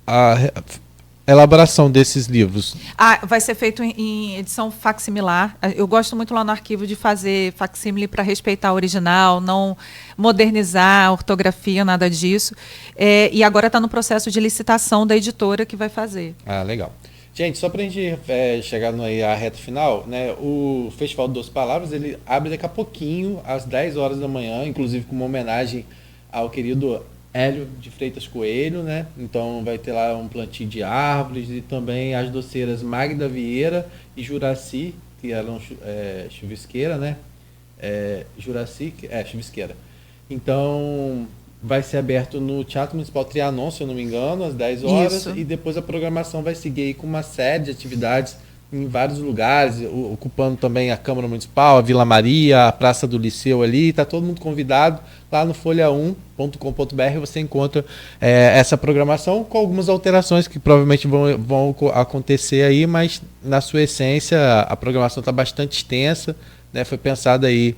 a elaboração desses livros? Vai ser feito em edição facsimilar. Eu gosto muito lá no arquivo de fazer facsímile para respeitar o original, não modernizar a ortografia, nada disso. E agora está no processo de licitação da editora que vai fazer. Legal. Gente, só para a gente chegar à reta final, né, o Festival Doce Palavras ele abre daqui a pouquinho, às 10 horas da manhã, inclusive com uma homenagem ao querido Hélio de Freitas Coelho, né? Então vai ter lá um plantio de árvores e também as doceiras Magda Vieira e Juraci, que eram chuvisqueira, né? Juraci, chuvisqueira. Então vai ser aberto no Teatro Municipal Trianon, se eu não me engano, às 10 horas. Isso. E depois a programação vai seguir aí com uma série de atividades em vários lugares, ocupando também a Câmara Municipal, a Vila Maria, a Praça do Liceu ali. Está todo mundo convidado. Lá no folha1.com.br você encontra essa programação com algumas alterações que provavelmente vão acontecer aí, mas na sua essência a programação está bastante extensa, né? Foi pensada aí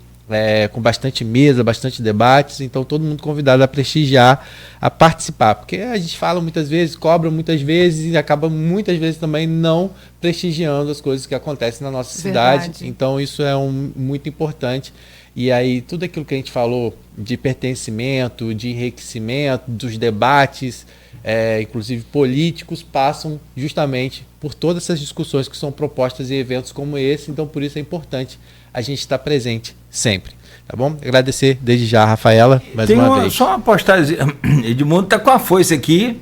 com bastante mesa, bastante debates, então todo mundo convidado a prestigiar, a participar, porque a gente fala muitas vezes, cobra muitas vezes e acaba muitas vezes também não prestigiando as coisas que acontecem na nossa cidade, então isso é muito importante. E aí tudo aquilo que a gente falou de pertencimento, de enriquecimento, dos debates, inclusive políticos, passam justamente por todas essas discussões que são propostas em eventos como esse, então por isso é importante a gente estar presente sempre, tá bom? Agradecer desde já a Rafaela, mais uma vez. Só uma postagem, Edmundo está com a foice aqui,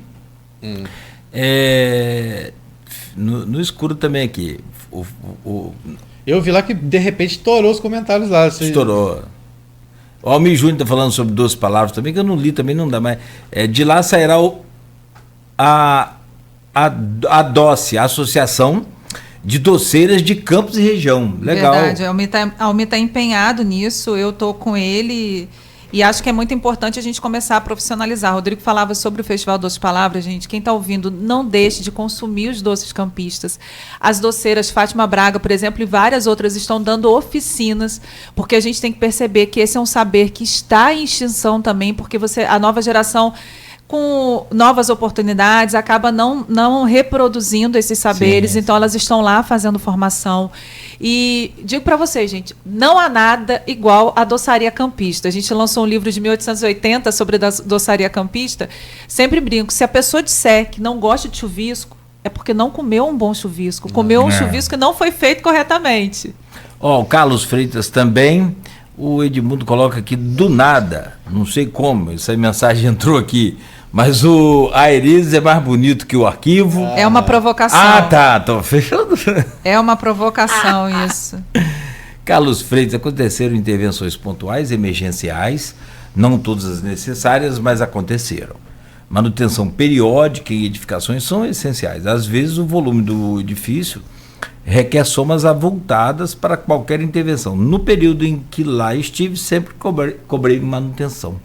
no escuro também aqui. Eu vi lá que de repente estourou os comentários lá. Estourou. O Almir Júnior está falando sobre 12 palavras também, que eu não li, também não dá mais. De lá sairá a DOCE, a Associação de Doceiras de Campos e Região. Legal. Verdade, a Almir tá empenhado nisso, eu estou com ele e acho que é muito importante a gente começar a profissionalizar. O Rodrigo falava sobre o Festival Doces Palavras, gente. Quem está ouvindo, não deixe de consumir os doces campistas. As doceiras, Fátima Braga, por exemplo, e várias outras estão dando oficinas, porque a gente tem que perceber que esse é um saber que está em extinção também, porque a nova geração, com novas oportunidades, acaba não reproduzindo esses saberes, sim. Então elas estão lá fazendo formação. E digo para vocês, gente, não há nada igual à doçaria campista. A gente lançou um livro de 1880 sobre a doçaria campista. Sempre brinco, se a pessoa disser que não gosta de chuvisco, é porque não comeu um bom chuvisco, comeu um chuvisco que não foi feito corretamente. O Carlos Freitas também, o Edmundo coloca aqui do nada, não sei como, essa mensagem entrou aqui, mas o Aires é mais bonito que o arquivo. É uma provocação. Tô fechando. É uma provocação isso. Carlos Freitas, aconteceram intervenções pontuais, emergenciais, não todas as necessárias, mas aconteceram. Manutenção periódica e edificações são essenciais. Às vezes o volume do edifício requer somas avultadas para qualquer intervenção. No período em que lá estive, sempre cobrei manutenção.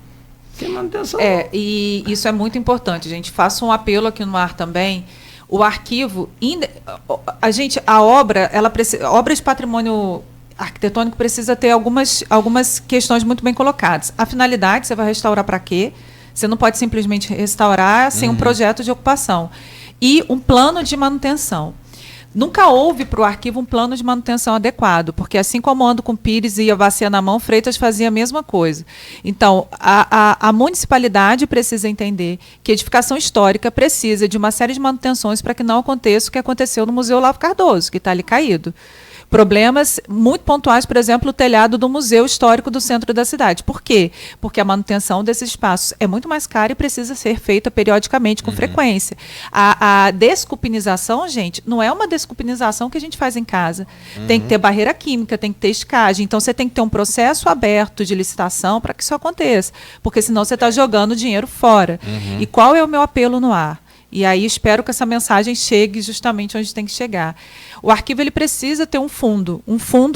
Tem manutenção. E isso é muito importante, gente. Faço um apelo aqui no ar também. O arquivo, a obra, obra de patrimônio arquitetônico precisa ter algumas questões muito bem colocadas. A finalidade, você vai restaurar para quê? Você não pode simplesmente restaurar sem um projeto de ocupação. E um plano de manutenção. Nunca houve para o arquivo um plano de manutenção adequado, porque assim como ando com Pires e a bacia na mão, Freitas fazia a mesma coisa. Então, a municipalidade precisa entender que a edificação histórica precisa de uma série de manutenções para que não aconteça o que aconteceu no Museu Olavo Cardoso, que está ali caído. Problemas muito pontuais, por exemplo, o telhado do Museu Histórico do centro da cidade. Por quê? Porque a manutenção desses espaços é muito mais cara e precisa ser feita periodicamente, com frequência. A desculpinização, gente, não é uma desculpinização que a gente faz em casa. Tem que ter barreira química, tem que ter escagem. Então, você tem que ter um processo aberto de licitação para que isso aconteça. Porque senão você está jogando dinheiro fora. E qual é o meu apelo no ar? E aí espero que essa mensagem chegue justamente onde tem que chegar. O arquivo ele precisa ter um fundo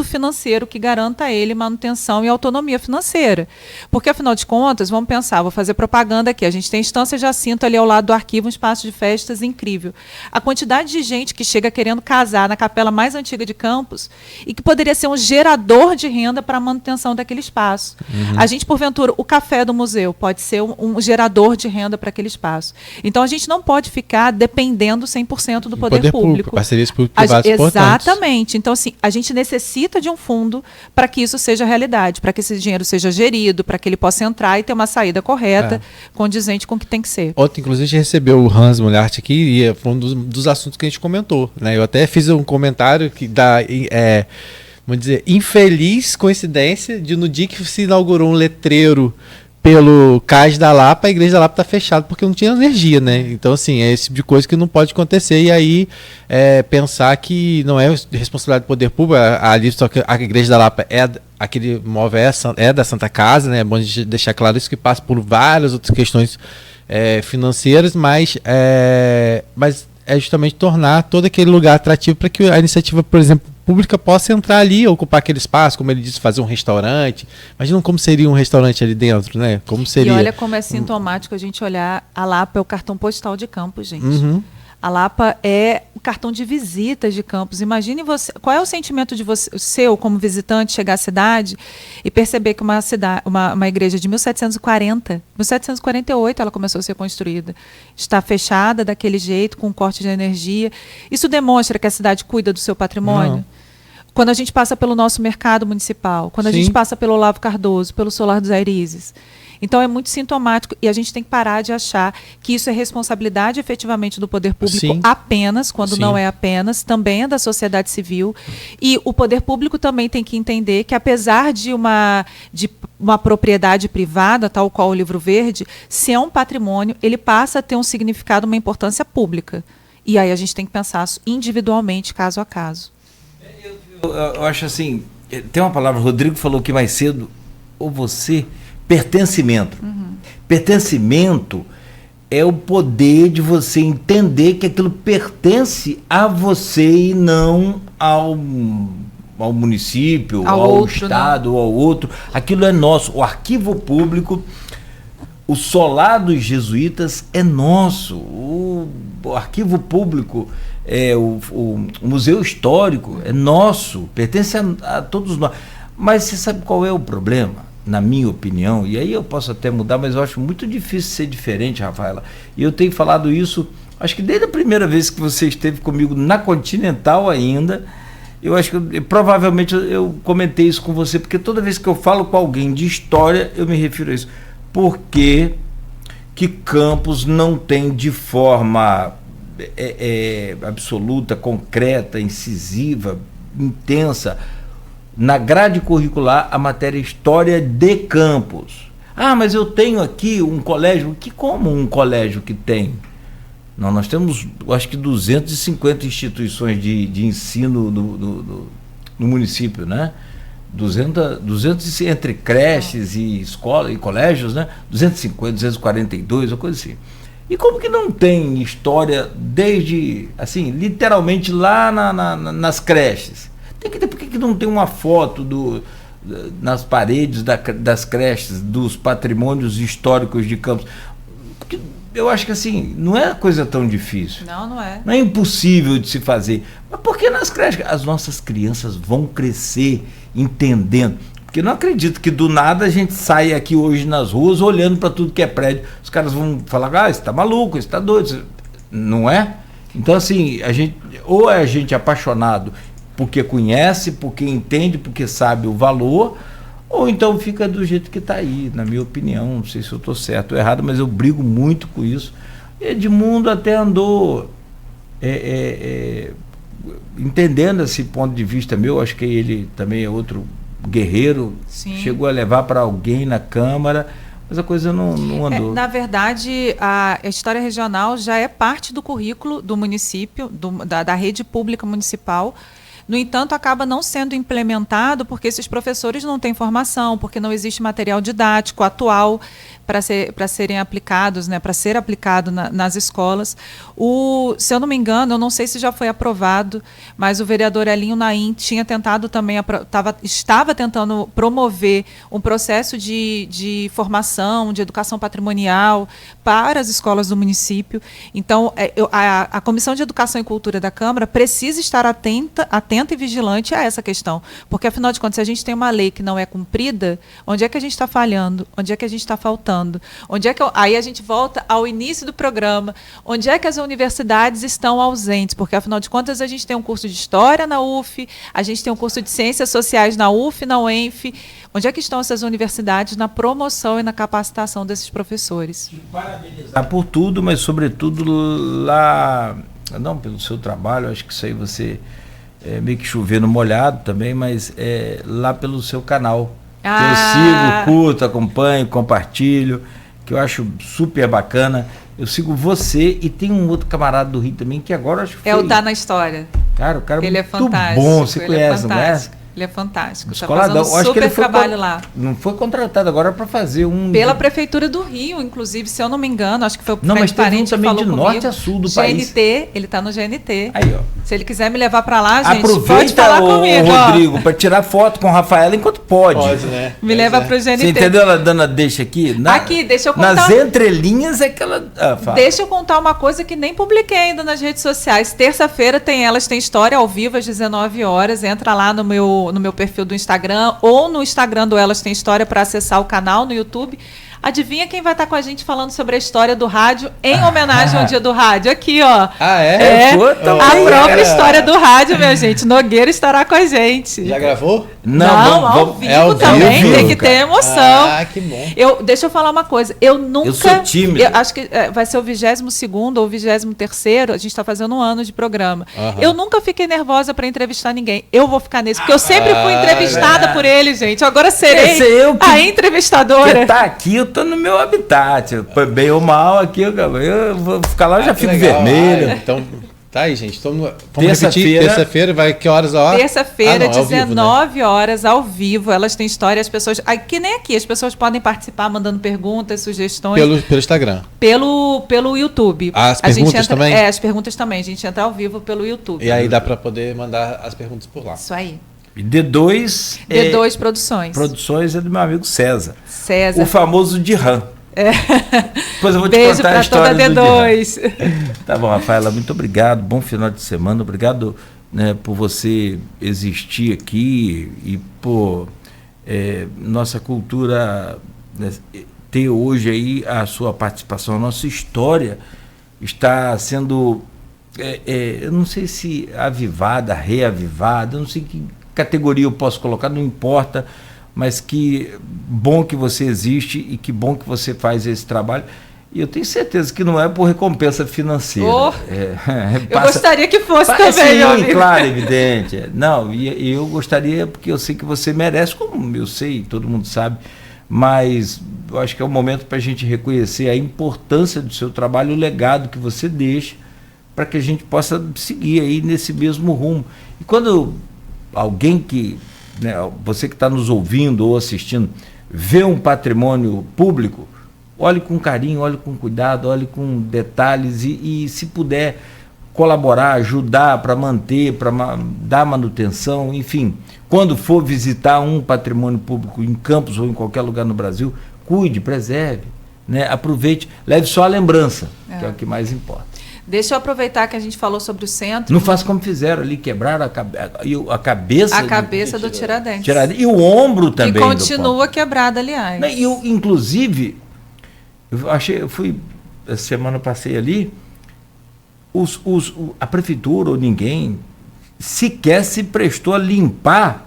financeiro que garanta a ele manutenção e autonomia financeira. Porque, afinal de contas, vamos pensar, vou fazer propaganda aqui, a gente tem a Estância Jacinto ali ao lado do arquivo, um espaço de festas incrível. A quantidade de gente que chega querendo casar na capela mais antiga de Campos e que poderia ser um gerador de renda para a manutenção daquele espaço. A gente, porventura, o café do museu pode ser um gerador de renda para aquele espaço. Então, a gente não pode ficar dependendo 100% do poder público. Parcerias público-privadas. Exatamente. Então, assim, a gente necessita de um fundo para que isso seja realidade, para que esse dinheiro seja gerido, para que ele possa entrar e ter uma saída correta, condizente com o que tem que ser. Ontem, inclusive, a gente recebeu o Hans Mulhart aqui e foi um dos assuntos que a gente comentou, né? Eu até fiz um comentário que dá, vamos dizer, infeliz coincidência de no dia que se inaugurou um letreiro pelo Cais da Lapa, a Igreja da Lapa está fechada porque não tinha energia, né? Então, assim, é esse tipo de coisa que não pode acontecer. E aí, pensar que não é responsabilidade do poder público, ali só que a Igreja da Lapa aquele imóvel é da Santa Casa, né? É bom deixar claro isso, que passa por várias outras questões financeiras, mas é justamente tornar todo aquele lugar atrativo para que a iniciativa, por exemplo, pública possa entrar ali, ocupar aquele espaço, como ele disse, fazer um restaurante. Imagina como seria um restaurante ali dentro, né? Como seria. E olha como é sintomático a gente olhar a Lapa, é o cartão postal de Campos, gente. A Lapa é o cartão de visitas de Campos. Imagine você, qual é o sentimento de você, seu como visitante, chegar à cidade e perceber que uma igreja de 1748 ela começou a ser construída. Está fechada daquele jeito, com corte de energia. Isso demonstra que a cidade cuida do seu patrimônio? Não. Quando a gente passa pelo nosso mercado municipal, quando a gente passa pelo Olavo Cardoso, pelo Solar dos Airizes. Então é muito sintomático e a gente tem que parar de achar que isso é responsabilidade efetivamente do poder público apenas, quando não é apenas, também é da sociedade civil. E o poder público também tem que entender que apesar de uma propriedade privada, tal qual o Livro Verde, se é um patrimônio, ele passa a ter um significado, uma importância pública. E aí a gente tem que pensar individualmente, caso a caso. Eu acho assim, tem uma palavra, o Rodrigo falou aqui mais cedo, ou você, pertencimento. Pertencimento é o poder de você entender que aquilo pertence a você e não ao município, ao outro, estado, ou ao outro. Aquilo é nosso. O arquivo público, o solar dos jesuítas é nosso. O arquivo público, o museu histórico é nosso, pertence a todos nós. Mas você sabe qual é o problema? Na minha opinião, e aí eu posso até mudar, mas eu acho muito difícil ser diferente, Rafaela. E eu tenho falado isso, acho que desde a primeira vez que você esteve comigo na Continental ainda, eu acho que provavelmente eu comentei isso com você, porque toda vez que eu falo com alguém de história, eu me refiro a isso. Por que Campos não tem de forma absoluta, concreta, incisiva, intensa, na grade curricular, a matéria História de Campos? Ah, mas eu tenho aqui um colégio. Como um colégio que tem? Não, nós temos, acho que 250 instituições de ensino no município, né? 200 entre creches e escolas e colégios, né? 250, 242, uma coisa assim. E como que não tem história desde, assim, literalmente lá nas creches? Tem que ter, por que não tem uma foto nas paredes das creches, dos patrimônios históricos de Campos? Porque eu acho que assim, não é coisa tão difícil. Não é. Não é impossível de se fazer. Mas por que nas creches? As nossas crianças vão crescer entendendo. Porque não acredito que do nada a gente saia aqui hoje nas ruas olhando para tudo que é prédio. Os caras vão falar, você está maluco, você está doido. Não é? Então assim, a gente é apaixonado porque conhece, porque entende, porque sabe o valor, ou então fica do jeito que está aí, na minha opinião. Não sei se eu estou certo ou errado, mas eu brigo muito com isso. Edmundo até andou entendendo esse ponto de vista meu, acho que ele também é outro guerreiro. Sim. Chegou a levar para alguém na Câmara, mas a coisa não andou. Na verdade, a história regional já é parte do currículo do município, da rede pública municipal. No entanto, acaba não sendo implementado porque esses professores não têm formação, porque não existe material didático atual para serem aplicados, né, para ser aplicado nas escolas. Se eu não me engano, eu não sei se já foi aprovado, mas o vereador Elinho Naim tinha tentado também, estava tentando promover um processo de formação, de educação patrimonial para as escolas do município. Então, a Comissão de Educação e Cultura da Câmara precisa estar atenta e vigilante a essa questão, porque, afinal de contas, se a gente tem uma lei que não é cumprida, onde é que a gente está falhando? Onde é que a gente está faltando? Aí a gente volta ao início do programa, onde é que as universidades estão ausentes, porque, afinal de contas, a gente tem um curso de História na UF, a gente tem um curso de Ciências Sociais na UF, na UENF. Onde é que estão essas universidades na promoção e na capacitação desses professores? Parabenizar por tudo, mas, sobretudo, lá, não pelo seu trabalho, acho que isso aí você meio que chover no molhado também, mas lá pelo seu canal. Que eu sigo, curto, acompanho, compartilho, que eu acho super bacana. Eu sigo você e tem um outro camarada do Rio também, que agora acho que o Tá na História. Cara, o cara ele é muito bom. Você conhece, não conhece? Ele é fantástico. Está Descoladão. fazendo Acho que ele super trabalho lá. Não foi contratado agora para fazer um... Pela Prefeitura do Rio, inclusive, se eu não me engano, acho que foi o Não, mas teve um parente que também falou de comigo. norte a sul do país. GNT, ele está no GNT. Aí, ó. Se ele quiser me levar para lá, gente, pode Aproveita, falar comigo. Rodrigo, para tirar foto com a Rafaela enquanto pode. Pode, né? Me leva para o GNT. Você entendeu? Ela dando a deixa aqui? Aqui, deixa eu contar. Nas entrelinhas é que ela... fala. Deixa eu contar uma coisa que nem publiquei ainda nas redes sociais. Terça-feira Elas Têm História ao vivo às 19 horas. Entra lá no meu perfil do Instagram ou no Instagram do Elas Têm História para acessar o canal no YouTube. Adivinha quem vai estar com a gente falando sobre a história do rádio em homenagem ao Dia do Rádio? Aqui, ó. Ah, é? A Oh, própria história do rádio, minha gente. Nogueira estará com a gente. Já gravou? Não, ao vivo ao também. vivo, Tem que ter emoção. Ah, que bom. Deixa eu falar uma coisa. Eu nunca... Eu sou tímido. Eu acho que vai ser o 22º ou 23º. A gente está fazendo um ano de programa. Aham. Eu nunca fiquei nervosa para entrevistar ninguém. Eu vou ficar nesse. Porque eu sempre fui entrevistada por ele, gente. Agora serei Esse é eu que- a entrevistadora. Porque tá aqui, eu tô no meu habitat. Bem ou mal, aqui eu vou ficar lá, eu já Que fico legal. vermelho. Então, tá aí, gente. Vamos Terça-feira. repetir. Terça-feira vai que horas a hora? Terça-feira, Ah, não, é ao vivo, né? 19 horas, ao vivo. Elas Têm História. As pessoas... Que nem aqui. As pessoas podem participar mandando perguntas, sugestões. Pelo Instagram. Pelo YouTube. As A gente perguntas entra, também? as perguntas também. A gente entra ao vivo pelo YouTube. E aí dá pra poder mandar as perguntas por lá. Isso aí. E D2, D2 Produções. Produções é do meu amigo César. César. O famoso Dirran. Depois eu vou te Beijo contar a para história toda do Dirran. D2. Tá bom, Rafaela, muito obrigado. Bom final de semana. Obrigado, né, por você existir aqui e por nossa cultura, né, ter hoje aí a sua participação. A nossa história está sendo, eu não sei se avivada, reavivada, eu não sei que categoria eu posso colocar, não importa, mas que bom que você existe e que bom que você faz esse trabalho. E eu tenho certeza que não é por recompensa financeira. Eu gostaria que fosse também, sim, meu amigo. claro, evidente. Não, e eu gostaria, porque eu sei que você merece, como eu sei, todo mundo sabe, mas eu acho que é o momento para a gente reconhecer a importância do seu trabalho, o legado que você deixa, para que a gente possa seguir aí nesse mesmo rumo. E quando alguém que, né, você que está nos ouvindo ou assistindo, vê um patrimônio público, olhe com carinho, olhe com cuidado, olhe com detalhes e se puder colaborar, ajudar para manter, para dar manutenção, enfim, quando for visitar um patrimônio público em Campos ou em qualquer lugar no Brasil, cuide, preserve, né? Aproveite, leve só a lembrança, que é o que mais importa. Deixa eu aproveitar que a gente falou sobre o centro. Não faça como fizeram ali, quebraram a cabeça. A cabeça do Tiradentes. E o ombro também. Que continua quebrada, aliás. E eu, inclusive, eu fui, essa semana passei ali, a prefeitura ou ninguém sequer se prestou a limpar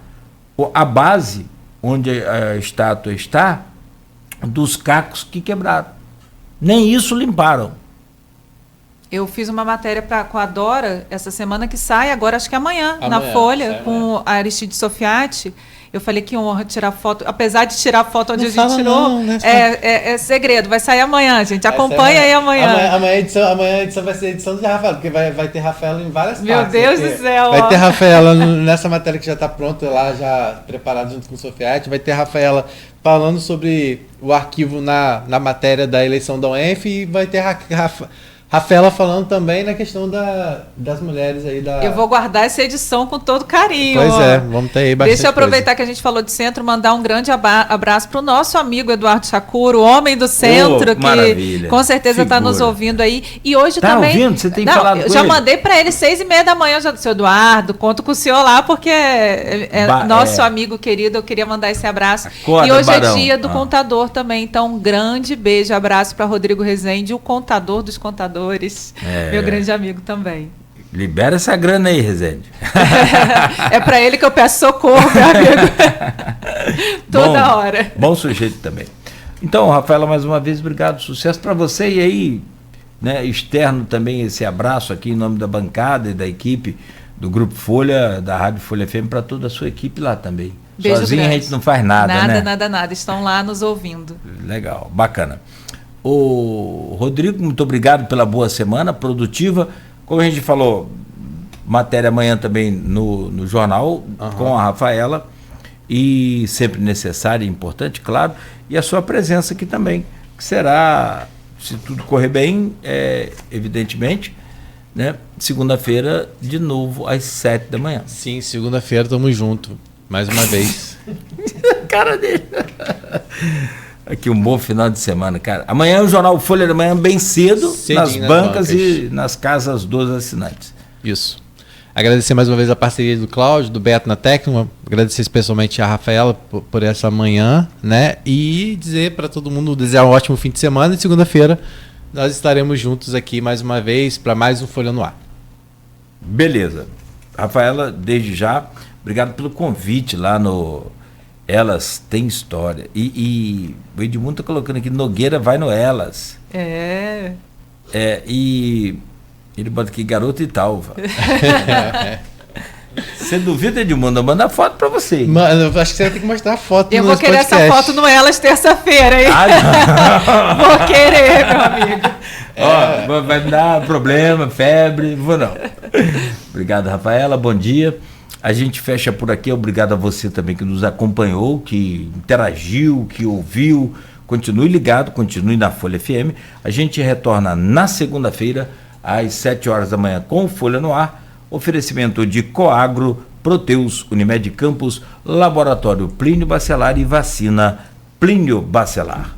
a base onde a estátua está dos cacos que quebraram. Nem isso limparam. Eu fiz uma matéria com a Dora essa semana que sai, agora acho que amanhã na Folha, com a Aristide Sofiati. Eu falei que honra tirar foto, apesar de tirar foto onde a gente tirou, é segredo, vai sair amanhã, gente. Acompanha aí amanhã. Amanhã a edição vai ser a edição de Rafaela, porque vai ter Rafaela em várias Meu partes. Deus do céu. Vai ter Rafaela nessa matéria que já está pronta lá, já preparada junto com o Sofiati. Vai ter Rafaela falando sobre o arquivo na matéria da eleição da UENF e vai ter Rafaela falando também na questão das mulheres aí da... Eu vou guardar essa edição com todo carinho. Pois é, vamos ter aí bastante Deixa eu aproveitar que a gente falou de centro, mandar um grande abraço para o nosso amigo Eduardo Chacuro, o homem do centro, que maravilha. com certeza está nos ouvindo aí. E hoje tá também... ouvindo? Você tem falado eu com já ele? mandei para ele 6h30 da manhã, seu Eduardo, conto com o senhor lá, porque nosso amigo querido, eu queria mandar esse abraço. Acorda, e hoje Barão. é dia do contador também, então um grande beijo, abraço para Rodrigo Rezende, o contador dos contadores. Meu grande amigo também. Libera essa grana aí, Rezende. É para ele que eu peço socorro, meu amigo. Toda hora. Bom sujeito também. Então, Rafaela, mais uma vez, obrigado, sucesso para você. E aí, né, externo também esse abraço aqui em nome da bancada e da equipe do Grupo Folha, da Rádio Folha FM, para toda a sua equipe lá também. Beijo Sozinho grande. a gente não faz nada, né? Nada. Estão lá nos ouvindo. Legal, bacana. O Rodrigo, muito obrigado pela boa semana, produtiva. Como a gente falou, matéria amanhã também no jornal, com a Rafaela, e sempre necessária e importante, claro, e a sua presença aqui também, que será, se tudo correr bem, evidentemente, né, segunda-feira, de novo, às 7 da manhã. Sim, segunda-feira estamos juntos, mais uma vez. Cara dele. Aqui um bom final de semana, cara. Amanhã o jornal Folha da Manhã bem cedo, nas bancas e nas casas dos assinantes. Isso. Agradecer mais uma vez a parceria do Cláudio, do Beto na técnica, agradecer especialmente a Rafaela por essa manhã, né? E dizer para todo mundo, desejar um ótimo fim de semana e segunda-feira nós estaremos juntos aqui mais uma vez para mais um Folha no Ar. Beleza. Rafaela, desde já, obrigado pelo convite lá no Elas Têm História. E o Edmundo está colocando aqui, Nogueira vai no Elas. E ele bota aqui, Garota e Talva. Você duvida, Edmundo? Manda foto pra você. Mano, eu acho que você vai ter que mostrar a foto. Eu vou querer essa foto no Elas terça-feira, hein? Vou querer, meu amigo. Ó, vai me dar problema, febre, vou não. Obrigado, Rafaela, bom dia. A gente fecha por aqui, obrigado a você também que nos acompanhou, que interagiu, que ouviu. Continue ligado, continue na Folha FM. A gente retorna na segunda-feira, às 7 horas da manhã, com o Folha no Ar. Oferecimento de Coagro, Proteus, Unimed Campos, Laboratório Plínio Bacelar e Vacina Plínio Bacelar.